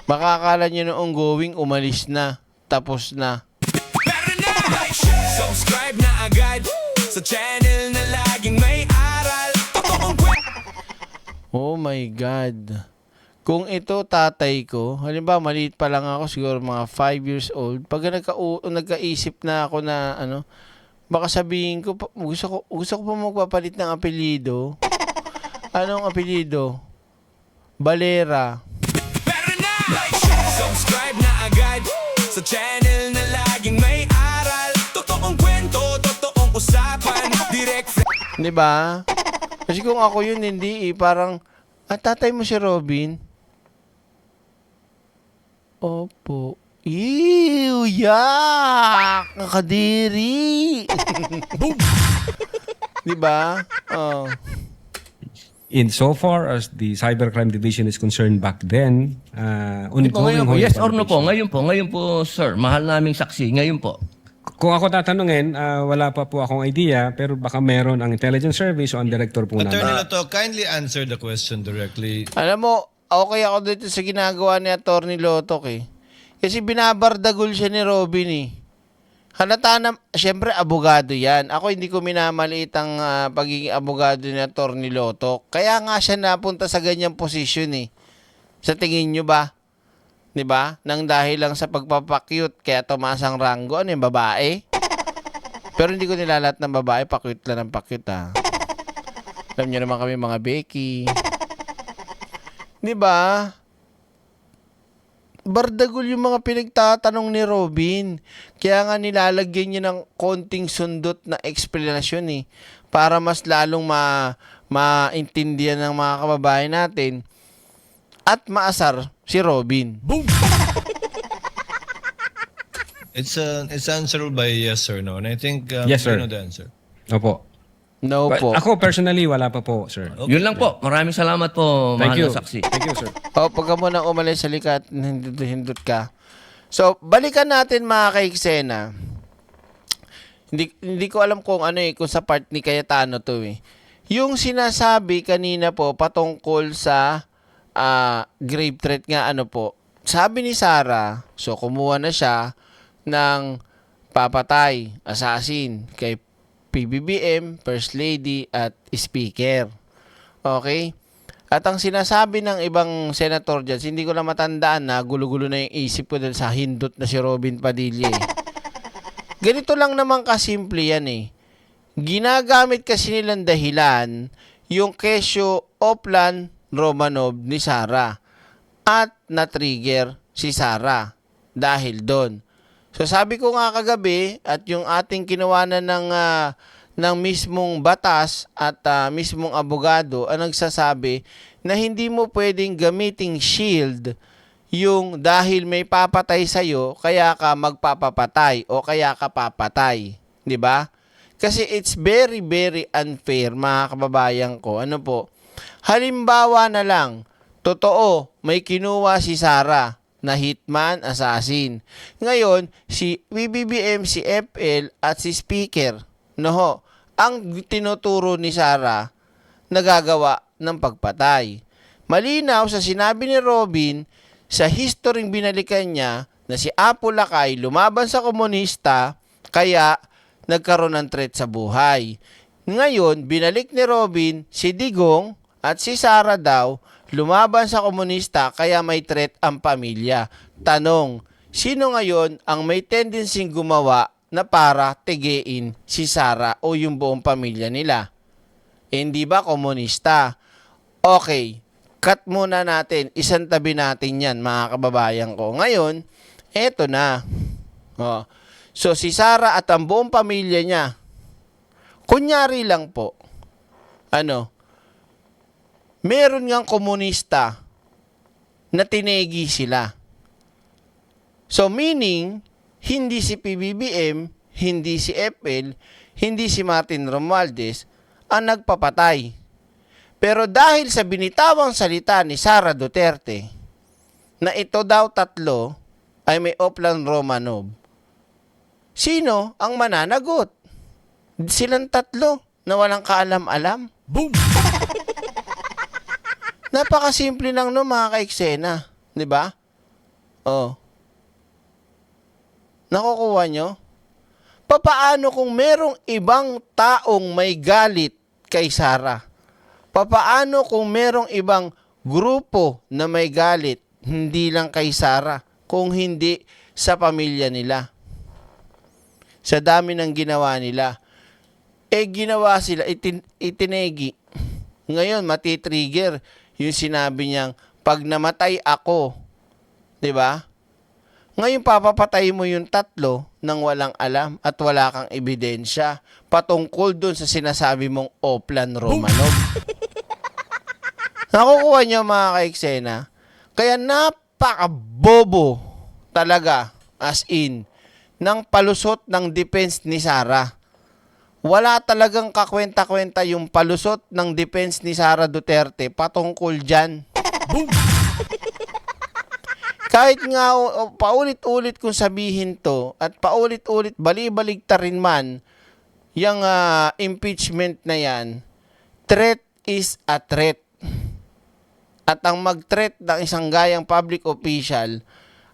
Baka akala nyo na ongoing, umalis na. Tapos na. Pero na! Subscribe na agad sa channel na laging may aral. Totoong Oh my God. Kung ito tatay ko, halimbawa maliit pa lang ako, siguro mga 5 years old, pag nagkaisip na ako na ano, baka sabihin ko, gusto ko pa magpapalit ng apelyido. Anong apelyido? Balera. Pero na! Subscribe na agad sa channel na laging may aral. Totoong kwento, totoong usapan. Direct Di ba? Kasi kung ako yun, hindi parang, tatay mo si Robin? Opo. Ew, yak! Nakadiri! Di ba? Oh. In so far as the Cybercrime Division is concerned back then, ongoing Ngayon po, ho yung yes or no po? validation. Ngayon po, sir. Mahal naming saksi. Ngayon po. Kung ako tatanungin, wala pa po akong idea, pero baka meron ang intelligence service o ang director po Attorney namin. Loto, kindly answer the question directly. Alam mo, okay ako dito sa ginagawa ni Atty. Lotok eh. Kasi binabardagol siya ni Robin eh. Halata na, syempre abogado yan. Ako hindi ko minamaliit ang pagiging abogado ni Atty. Lotok. Kaya nga siya napunta sa ganyang posisyon eh. Sa tingin nyo ba? 'Di ba? Nang dahil lang sa pagpapakyut kaya tumaas ang ranggo, ano yung babae? Pero hindi ko nilalat ng babae, pakyut lang ng pakyut ha. Alam niyo naman kami mga Becky. 'Di ba? Bardagol yung mga pinagtatanong ni Robin. Kaya nga nilalagyan niya ng konting sundot na eksplanasyon eh. Para mas lalong maintindihan ng mga kababayan natin. At maasar si Robin. It's answerable by yes or no. And I think Yes, sir. you know the answer. Opo. No po. Ako personally, wala pa po, sir. Yun lang po. Maraming salamat po, Thank mahal you. na saksi. Thank you, sir. O, pagka mo nang umalis sa likat, hindot ka. So, balikan natin mga kaiksena. Hindi ko alam kung ano eh, kung sa part ni Cayetano to eh. Yung sinasabi kanina po patungkol sa grave threat nga ano po. Sabi ni Sarah, so kumuha na siya ng papatay, assassin kay PBBM, First Lady at Speaker. Okay? At ang sinasabi ng ibang senator dyan, hindi ko na matandaan na gulo-gulo na yung isip ko dahil sa hindot na si Robin Padilla eh. Ganito lang naman kasimple yan eh. Ginagamit kasi nilang dahilan yung kesyo Oplan Romanov ni Sarah at na-trigger si Sarah dahil doon. So sabi ko nga kagabi at yung ating kinawanan ng mismong batas at mismong abogado ang nagsasabi na hindi mo pwedeng gamiting shield yung dahil may papatay sa'yo kaya ka magpapapatay o kaya ka papatay. 'Di ba? Kasi it's very very unfair mga kababayan ko. Ano po? Halimbawa na lang, totoo, may kinuha si Sarah na hitman, assassin. Ngayon, si BBBM, si FL at si Speaker, no, ang tinuturo ni Sarah nagagawa ng pagpatay. Malinaw sa sinabi ni Robin, sa historyng binalikan niya na si Apo Lakay lumaban sa komunista kaya nagkaroon ng threat sa buhay. Ngayon, binalik ni Robin si Digong at si Sarah daw lumaban sa komunista kaya may threat ang pamilya. Tanong, sino ngayon ang may tendency gumawa na para tigiin si Sarah o yung buong pamilya nila? Hindi ba komunista? Okay, cut muna natin. Isang tabi natin yan mga kababayan ko. Ngayon, eto na. Oh. So si Sarah at ang buong pamilya niya, kunyari lang po, meron ngang komunista na tinegi sila. So meaning, hindi si PBBM, hindi si FL, hindi si Martin Romualdez ang nagpapatay. Pero dahil sa binitawang salita ni Sara Duterte na ito daw tatlo ay may Oplan Romanov, sino ang mananagot? Silang tatlo na walang kaalam-alam. Boom! Napakasimple lang no mga kaiksena, 'di ba? Oh. Nakukuha nyo? Papaano kung merong ibang taong may galit kay Sarah? Papaano kung merong ibang grupo na may galit hindi lang kay Sarah, kung hindi sa pamilya nila? Sa dami ng ginawa nila. Ginawa sila, itinegi. Ngayon, matitrigger yung sinabi niyang, pag namatay ako, 'di ba? Ngayon papapatay mo yung tatlo nang walang alam at wala kang ebidensya patungkol dun sa sinasabi mong Oplan Romanov. Nakukuha niyo mga kaiksena? Kaya napakabobo talaga as in ng palusot ng defense ni Sarah. Wala talagang kakwenta-kwenta yung palusot ng defense ni Sara Duterte patungkol dyan. Kahit nga paulit-ulit kung sabihin to at paulit-ulit bali-baligta rin man yung impeachment na yan, threat is a threat. At ang mag-threat ng isang gayang public official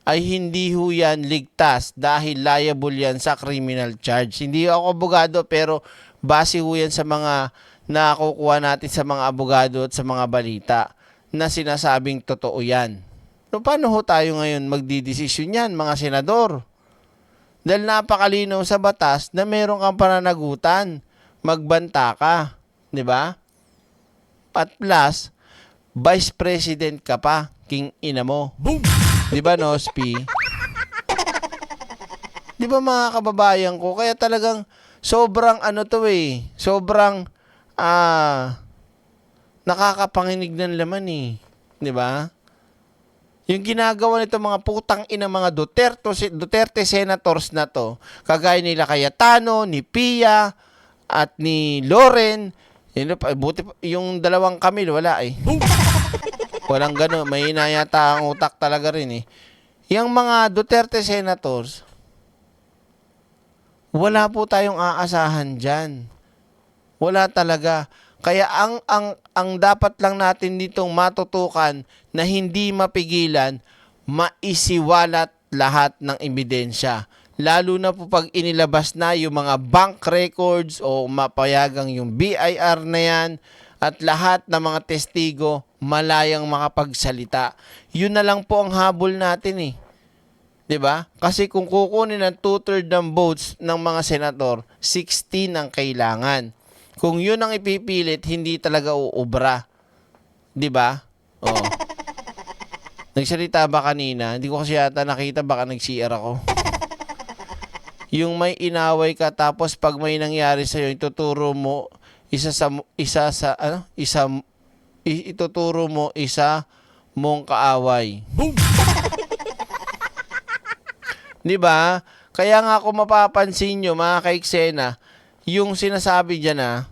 ay hindi ho yan ligtas dahil liable yan sa criminal charge. Hindi ako abogado pero base ho yan sa mga nakukuha natin sa mga abogado at sa mga balita na sinasabing totoo yan. So, paano ho tayo ngayon magdidesisyon yan, mga senador? Dahil napakalinaw sa batas na meron kang pananagutan, magbanta ka, di ba? At plus, Vice President ka pa, king ina mo. Di ba, Nospi? Di ba, mga kababayan ko? Kaya talagang sobrang sobrang nakakapanginig ng laman Di ba? Yung ginagawa nito mga putang ina mga Duterte senators na to, kagaya nila Cayetano, ni Pia, at ni Loren, buti yung dalawang Camille, wala Walang gano'n, may yata ang utak talaga rin Yung mga Duterte senators, wala po tayong aasahan dyan. Wala talaga. Kaya ang dapat lang natin ditong matutukan na hindi mapigilan, maisiwalat lahat ng ebidensya. Lalo na po pag inilabas na yung mga bank records o mapayagang yung BIR na yan at lahat ng mga testigo malayang makapagsalita. Yun na lang po ang habol natin 'Di ba? Kasi kung kukunin ng 2/3 ng votes ng mga senador, 16 ang kailangan. Kung yun ang ipipilit, hindi talaga uubra. 'Di ba? Oo. Nagsalita ba kanina? Hindi ko kasi yata nakita, baka nag-CR ako. Yung may inaway ka tapos pag may nangyari sa iyo, ituturo mo ituturo mo isa mong kaaway. 'Di ba? Kaya nga kung mapapansin nyo, mga kaiksena, yung sinasabi dyan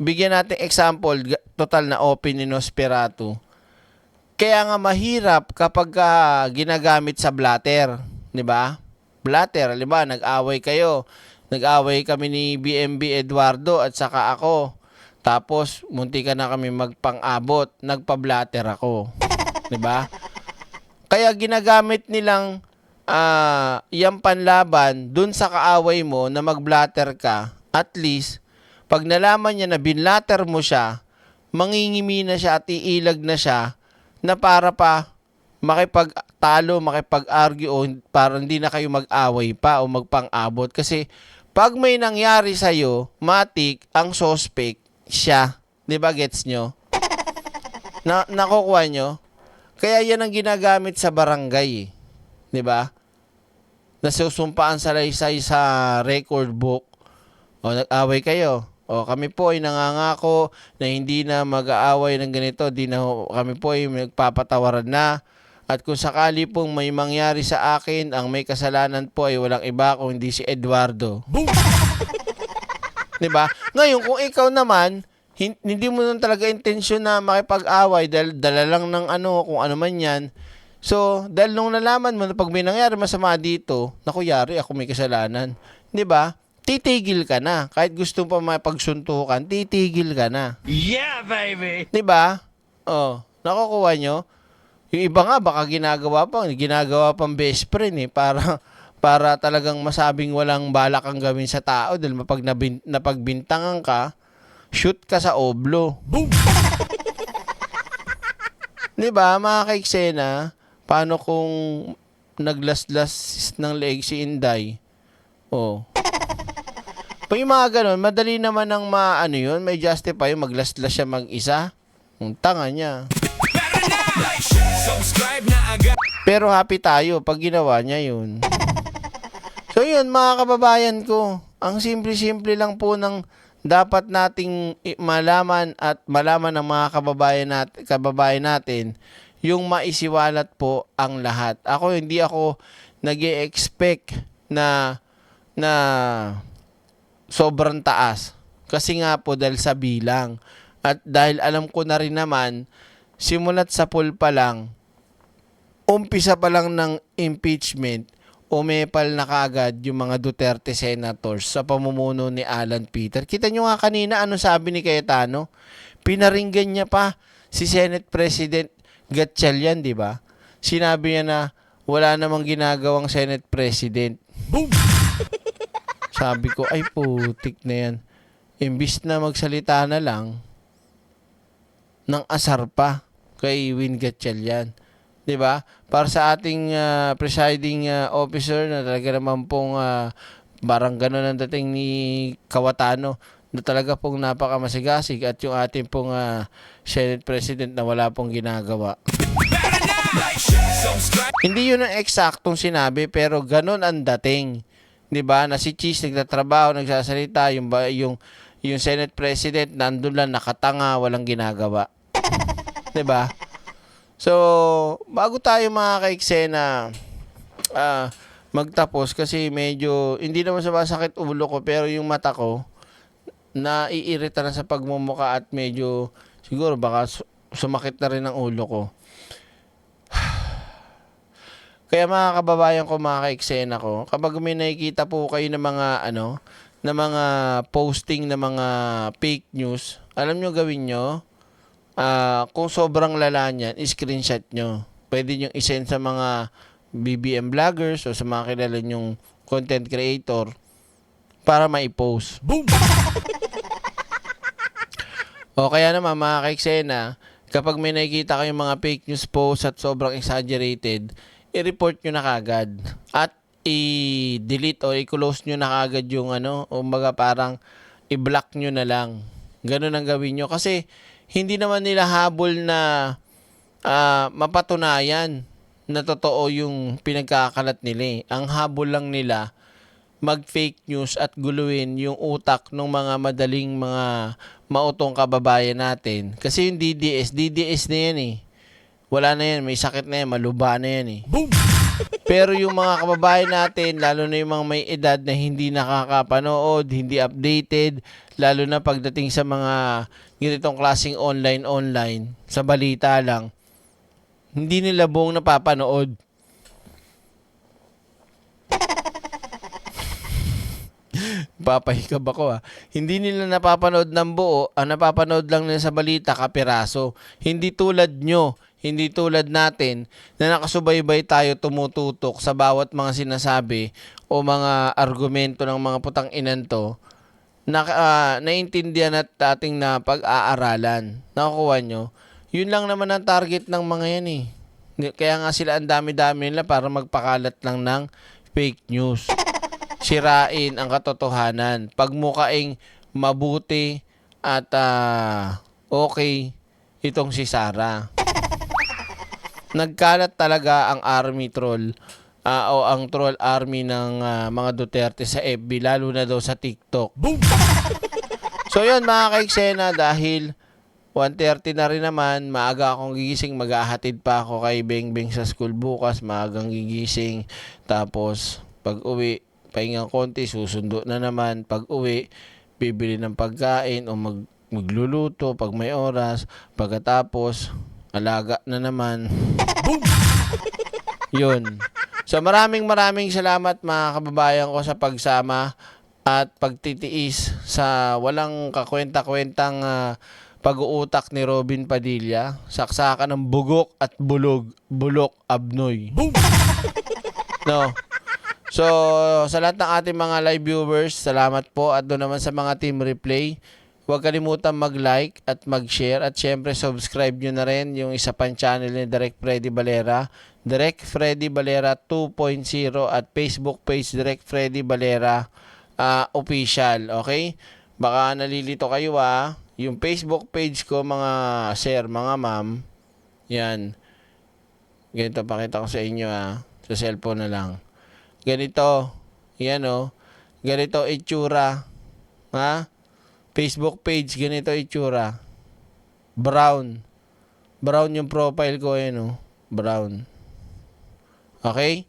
bigyan natin example, total na open ni Nosferatu. Kaya nga mahirap kapag ginagamit sa blatter, 'di ba? Blatter, halimbawa, nag-away kayo. Nag-away kami ni BMB Eduardo at saka ako. Tapos munti ka na kami magpang-abot, nagpa-blatter ako. 'Di ba? Kaya ginagamit nilang yung panlaban dun sa kaaway mo na mag-blatter ka. At least pag nalaman niya na binlatter mo siya, mangingimi na siya at iilag na siya na para pa makipagtalo, makipag-argue o para hindi na kayo mag-away pa o magpang-abot. Kasi pag may nangyari sa'yo, matik ang suspect siya. 'Di ba, gets nyo? Nakukuha nyo? Kaya yan ang ginagamit sa barangay 'di ba? Nasusumpaan sa laysay sa record book. O nag-away kayo. O kami po ay nangangako na hindi na mag-aaway ng ganito, kami po ay magpapatawaran na. At kung sakali pong may mangyari sa akin, ang may kasalanan po ay walang iba kung hindi si Eduardo. 'Di ba? Ngayon kung ikaw naman, hindi mo nun talaga intensyon na makipag-away dahil dala lang ng kung ano man 'yan. So, dahil nung nalaman mo na pag may nangyari masama dito, naku, yari, ako may kasalanan. 'Di ba? Titigil ka na. Kahit gusto pa mapagsuntukan, titigil ka na. Yeah, baby! 'Di ba? Oh, nakukuha nyo? Yung iba nga baka ginagawa pang best friend para talagang masabing walang balak ang gawin sa tao dahil mapag napagbintangan ka, shoot ka sa oblo. Boom! 'Di ba, mga kaiksena? Paano kung naglaslas ng leeg si Inday? Oh. Pag yung mga ganun, madali naman ang yun, may justify yung maglaslas siya mag-isa. Ang tanga niya. Subscribe na agad. Pero happy tayo pag ginawa niya yun. So yun, mga kababayan ko, ang simple-simple lang po ng dapat nating malaman at malaman ng mga kababayan natin yung maisiwalat po ang lahat. Hindi ako nag-e-expect na sobrang taas. Kasi nga po dahil sa bilang. At dahil alam ko na rin naman, simulat sa poll pa lang, umpisa pa lang ng impeachment, umepal na kaagad yung mga Duterte senators sa pamumuno ni Alan Peter. Kita nyo nga kanina ano sabi ni Cayetano? Pinaringgan niya pa si Senate President Gatchalian, di ba? Sinabi niya na wala namang ginagawang Senate President. Boom! Sabi ko, ay putik na yan. Imbis na magsalita na lang, ng asar pa kay Win Gatchalian. 'Di ba? Para sa ating presiding officer na talaga naman pong barang ganun ang dating ni Cayetano na talaga pong napakamasigasig at yung ating pong Senate President na wala pong ginagawa. Hindi yun ang eksaktong sinabi pero ganun ang dating. 'Di ba? Na si Cheese nagtatrabaho, nagsasalita, yung Senate President nandun lang nakatanga, walang ginagawa. 'Di ba? So, bago tayo mga kaiksena magtapos kasi medyo hindi naman sumasakit ulo ko pero yung mata ko naiirita na sa pagmumuka at medyo siguro baka sumakit na rin ang ulo ko. Kaya mga kababayan ko, mga kaiksena ko, kapag may nakikita po kayo ng mga na mga posting na mga fake news, alam nyo gawin nyo, kung sobrang lala niyan, screenshot nyo. Pwede nyo isend sa mga BBM vloggers o sa mga kilala nyong content creator para ma-post. Boom! O kaya naman mga kaiksena, kapag may nakikita kayong mga fake news post at sobrang exaggerated, i-report nyo na kagad. At i-delete o i-close nyo na kagad yung umaga parang i-block nyo na lang. Ganun ang gawin nyo. Kasi hindi naman nila habol na mapatunayan na totoo yung pinagkakalat nila. Ang habol lang nila mag-fake news at guluhin yung utak ng mga madaling mga mautong kababayan natin. Kasi yung DDS na yan eh. Wala na yan, may sakit na yan, maluba na yan eh. Boom! Pero yung mga kababayan natin, lalo na yung mga may edad na hindi nakakapanood, hindi updated, lalo na pagdating sa mga ganitong klaseng online, sa balita lang, hindi nila buong napapanood. Papahikab ako Hindi nila napapanood ng buo, ang napapanood lang nila sa balita, kapiraso. Hindi tulad nyo, hindi tulad natin na nakasubaybay tayo tumututok sa bawat mga sinasabi o mga argumento ng mga putang inan to na naintindihan at ating na pag-aaralan. Nakukuha nyo? Yun lang naman ang target ng mga yan eh. Kaya nga sila ang dami-dami nila para magpakalat lang ng fake news. Sirain ang katotohanan. Pagmukaing mabuti at okay itong si Sara. Nagkalat talaga ang army troll o ang troll army ng mga Duterte sa FB, lalo na daw sa TikTok. Boom! So yun mga kaiksena, dahil 1:30 na rin naman, maaga akong gigising, maghahatid pa ako kay Bengbeng sa school bukas, maagang gigising, tapos pag uwi, pahingang konti, susundo na naman, pag uwi, bibili ng pagkain o magluluto pag may oras, pagkatapos, alaga na naman. Boom! Yun. So maraming salamat mga kababayan ko sa pagsama at pagtitiis sa walang kakwenta-kwentang pag-uutak ni Robin Padilla. Saksakan ng bugok at bulok abnoy. Boom! No. So, sa lahat ng ating mga live viewers, salamat po. At doon naman sa mga team replay, huwag kalimutan mag-like at mag-share. At syempre, subscribe nyo na rin yung isa pang channel ni Direk Freddy Valera. Direk Freddy Valera 2.0 at Facebook page Direk Freddy Valera official. Okay? Baka nalilito kayo yung Facebook page ko, mga sir, mga ma'am. Yan. Ganito, pakita ko sa inyo sa cellphone na lang. Ganito. Yan ganito itsura. Facebook page, ganito itsura. Brown. Brown yung profile ko brown. Okay?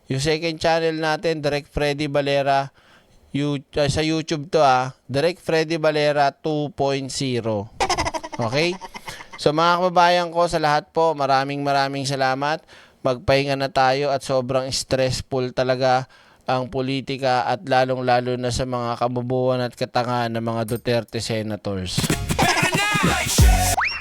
Yung second channel natin, Direk Freddy Valera, sa YouTube to Direk Freddy Valera 2.0. Okay? So mga kababayan ko, sa lahat po, maraming salamat. Magpahinga na tayo at sobrang stressful talaga ang politika at lalong-lalo na sa mga kabubuan at katangahan ng mga Duterte senators.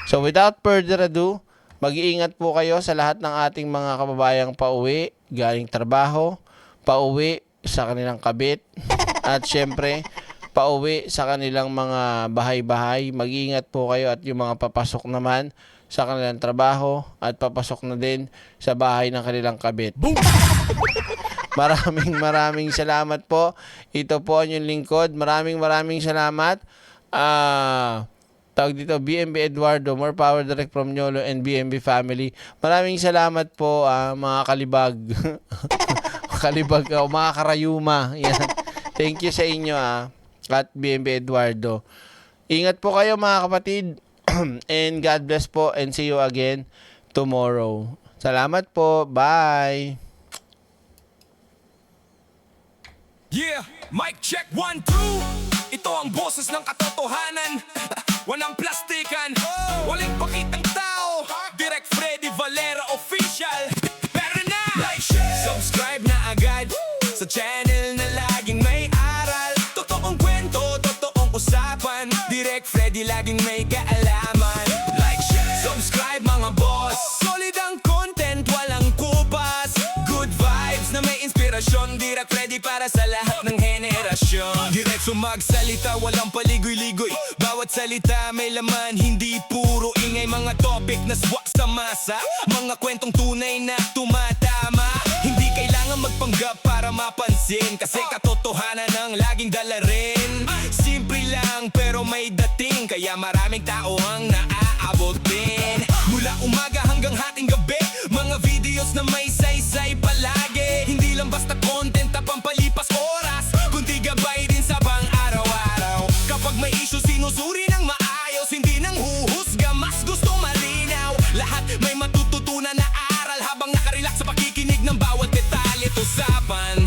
So without further ado, mag-iingat po kayo sa lahat ng ating mga kababayang pauwi, galing trabaho, pauwi sa kanilang kabit, at syempre, pauwi sa kanilang mga bahay-bahay. Mag-iingat po kayo at yung mga papasok naman sa kanilang trabaho at papasok na din sa bahay ng kanilang kabit. Maraming salamat po. Ito po ang yung lingkod. Maraming salamat. Tawag dito, BMB Eduardo, more power direct from Nyolo and BMB family. Maraming salamat po mga kalibag. Kalibag, mga karayuma. Yan. Thank you sa inyo at BMB Eduardo. Ingat po kayo mga kapatid. And God bless po and see you again tomorrow. Salamat po. Bye. Yeah, mic check 1, 2. Ito ang boses ng katotohanan. Walang plastikan, walang pakitang tao. Direct Freddy Valera official. Pero na, like, share, subscribe na agad sa channel na laging may aral. Totoong kwento, totoong usapan. Direct Freddy laging may kaalaman. Like, share, subscribe mga boss. Solid ang content, walang kupas. Good vibes na may inspirasyon. Direct Freddy para sa lahat ng henerasyon. Diretso magsalita, walang paligoy-ligoy. Bawat salita may laman, hindi puro ingay. Mga topic na swak sa masa, mga kwentong tunay na tumatama. Hindi kailangan magpanggap para mapansin, kasi katotohanan ang laging dala rin. Simple lang pero may dating, kaya maraming tao ang naaabot din. Mula umaga hanggang hating gabi, mga videos na may saysay palagi. Hindi lang basta content na pampalipas oras, kundi gabay din sa pang-araw-araw. Kapag may issue sinusuri ng maayos, hindi nang huhusga, mas gusto malinaw. Lahat may matututunan na aral habang nakarelax sa pakikinig ng bawat detalye at usapan.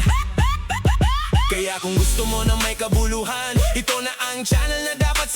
Kaya kung gusto mo na may kabuluhan, ito na ang channel na dapat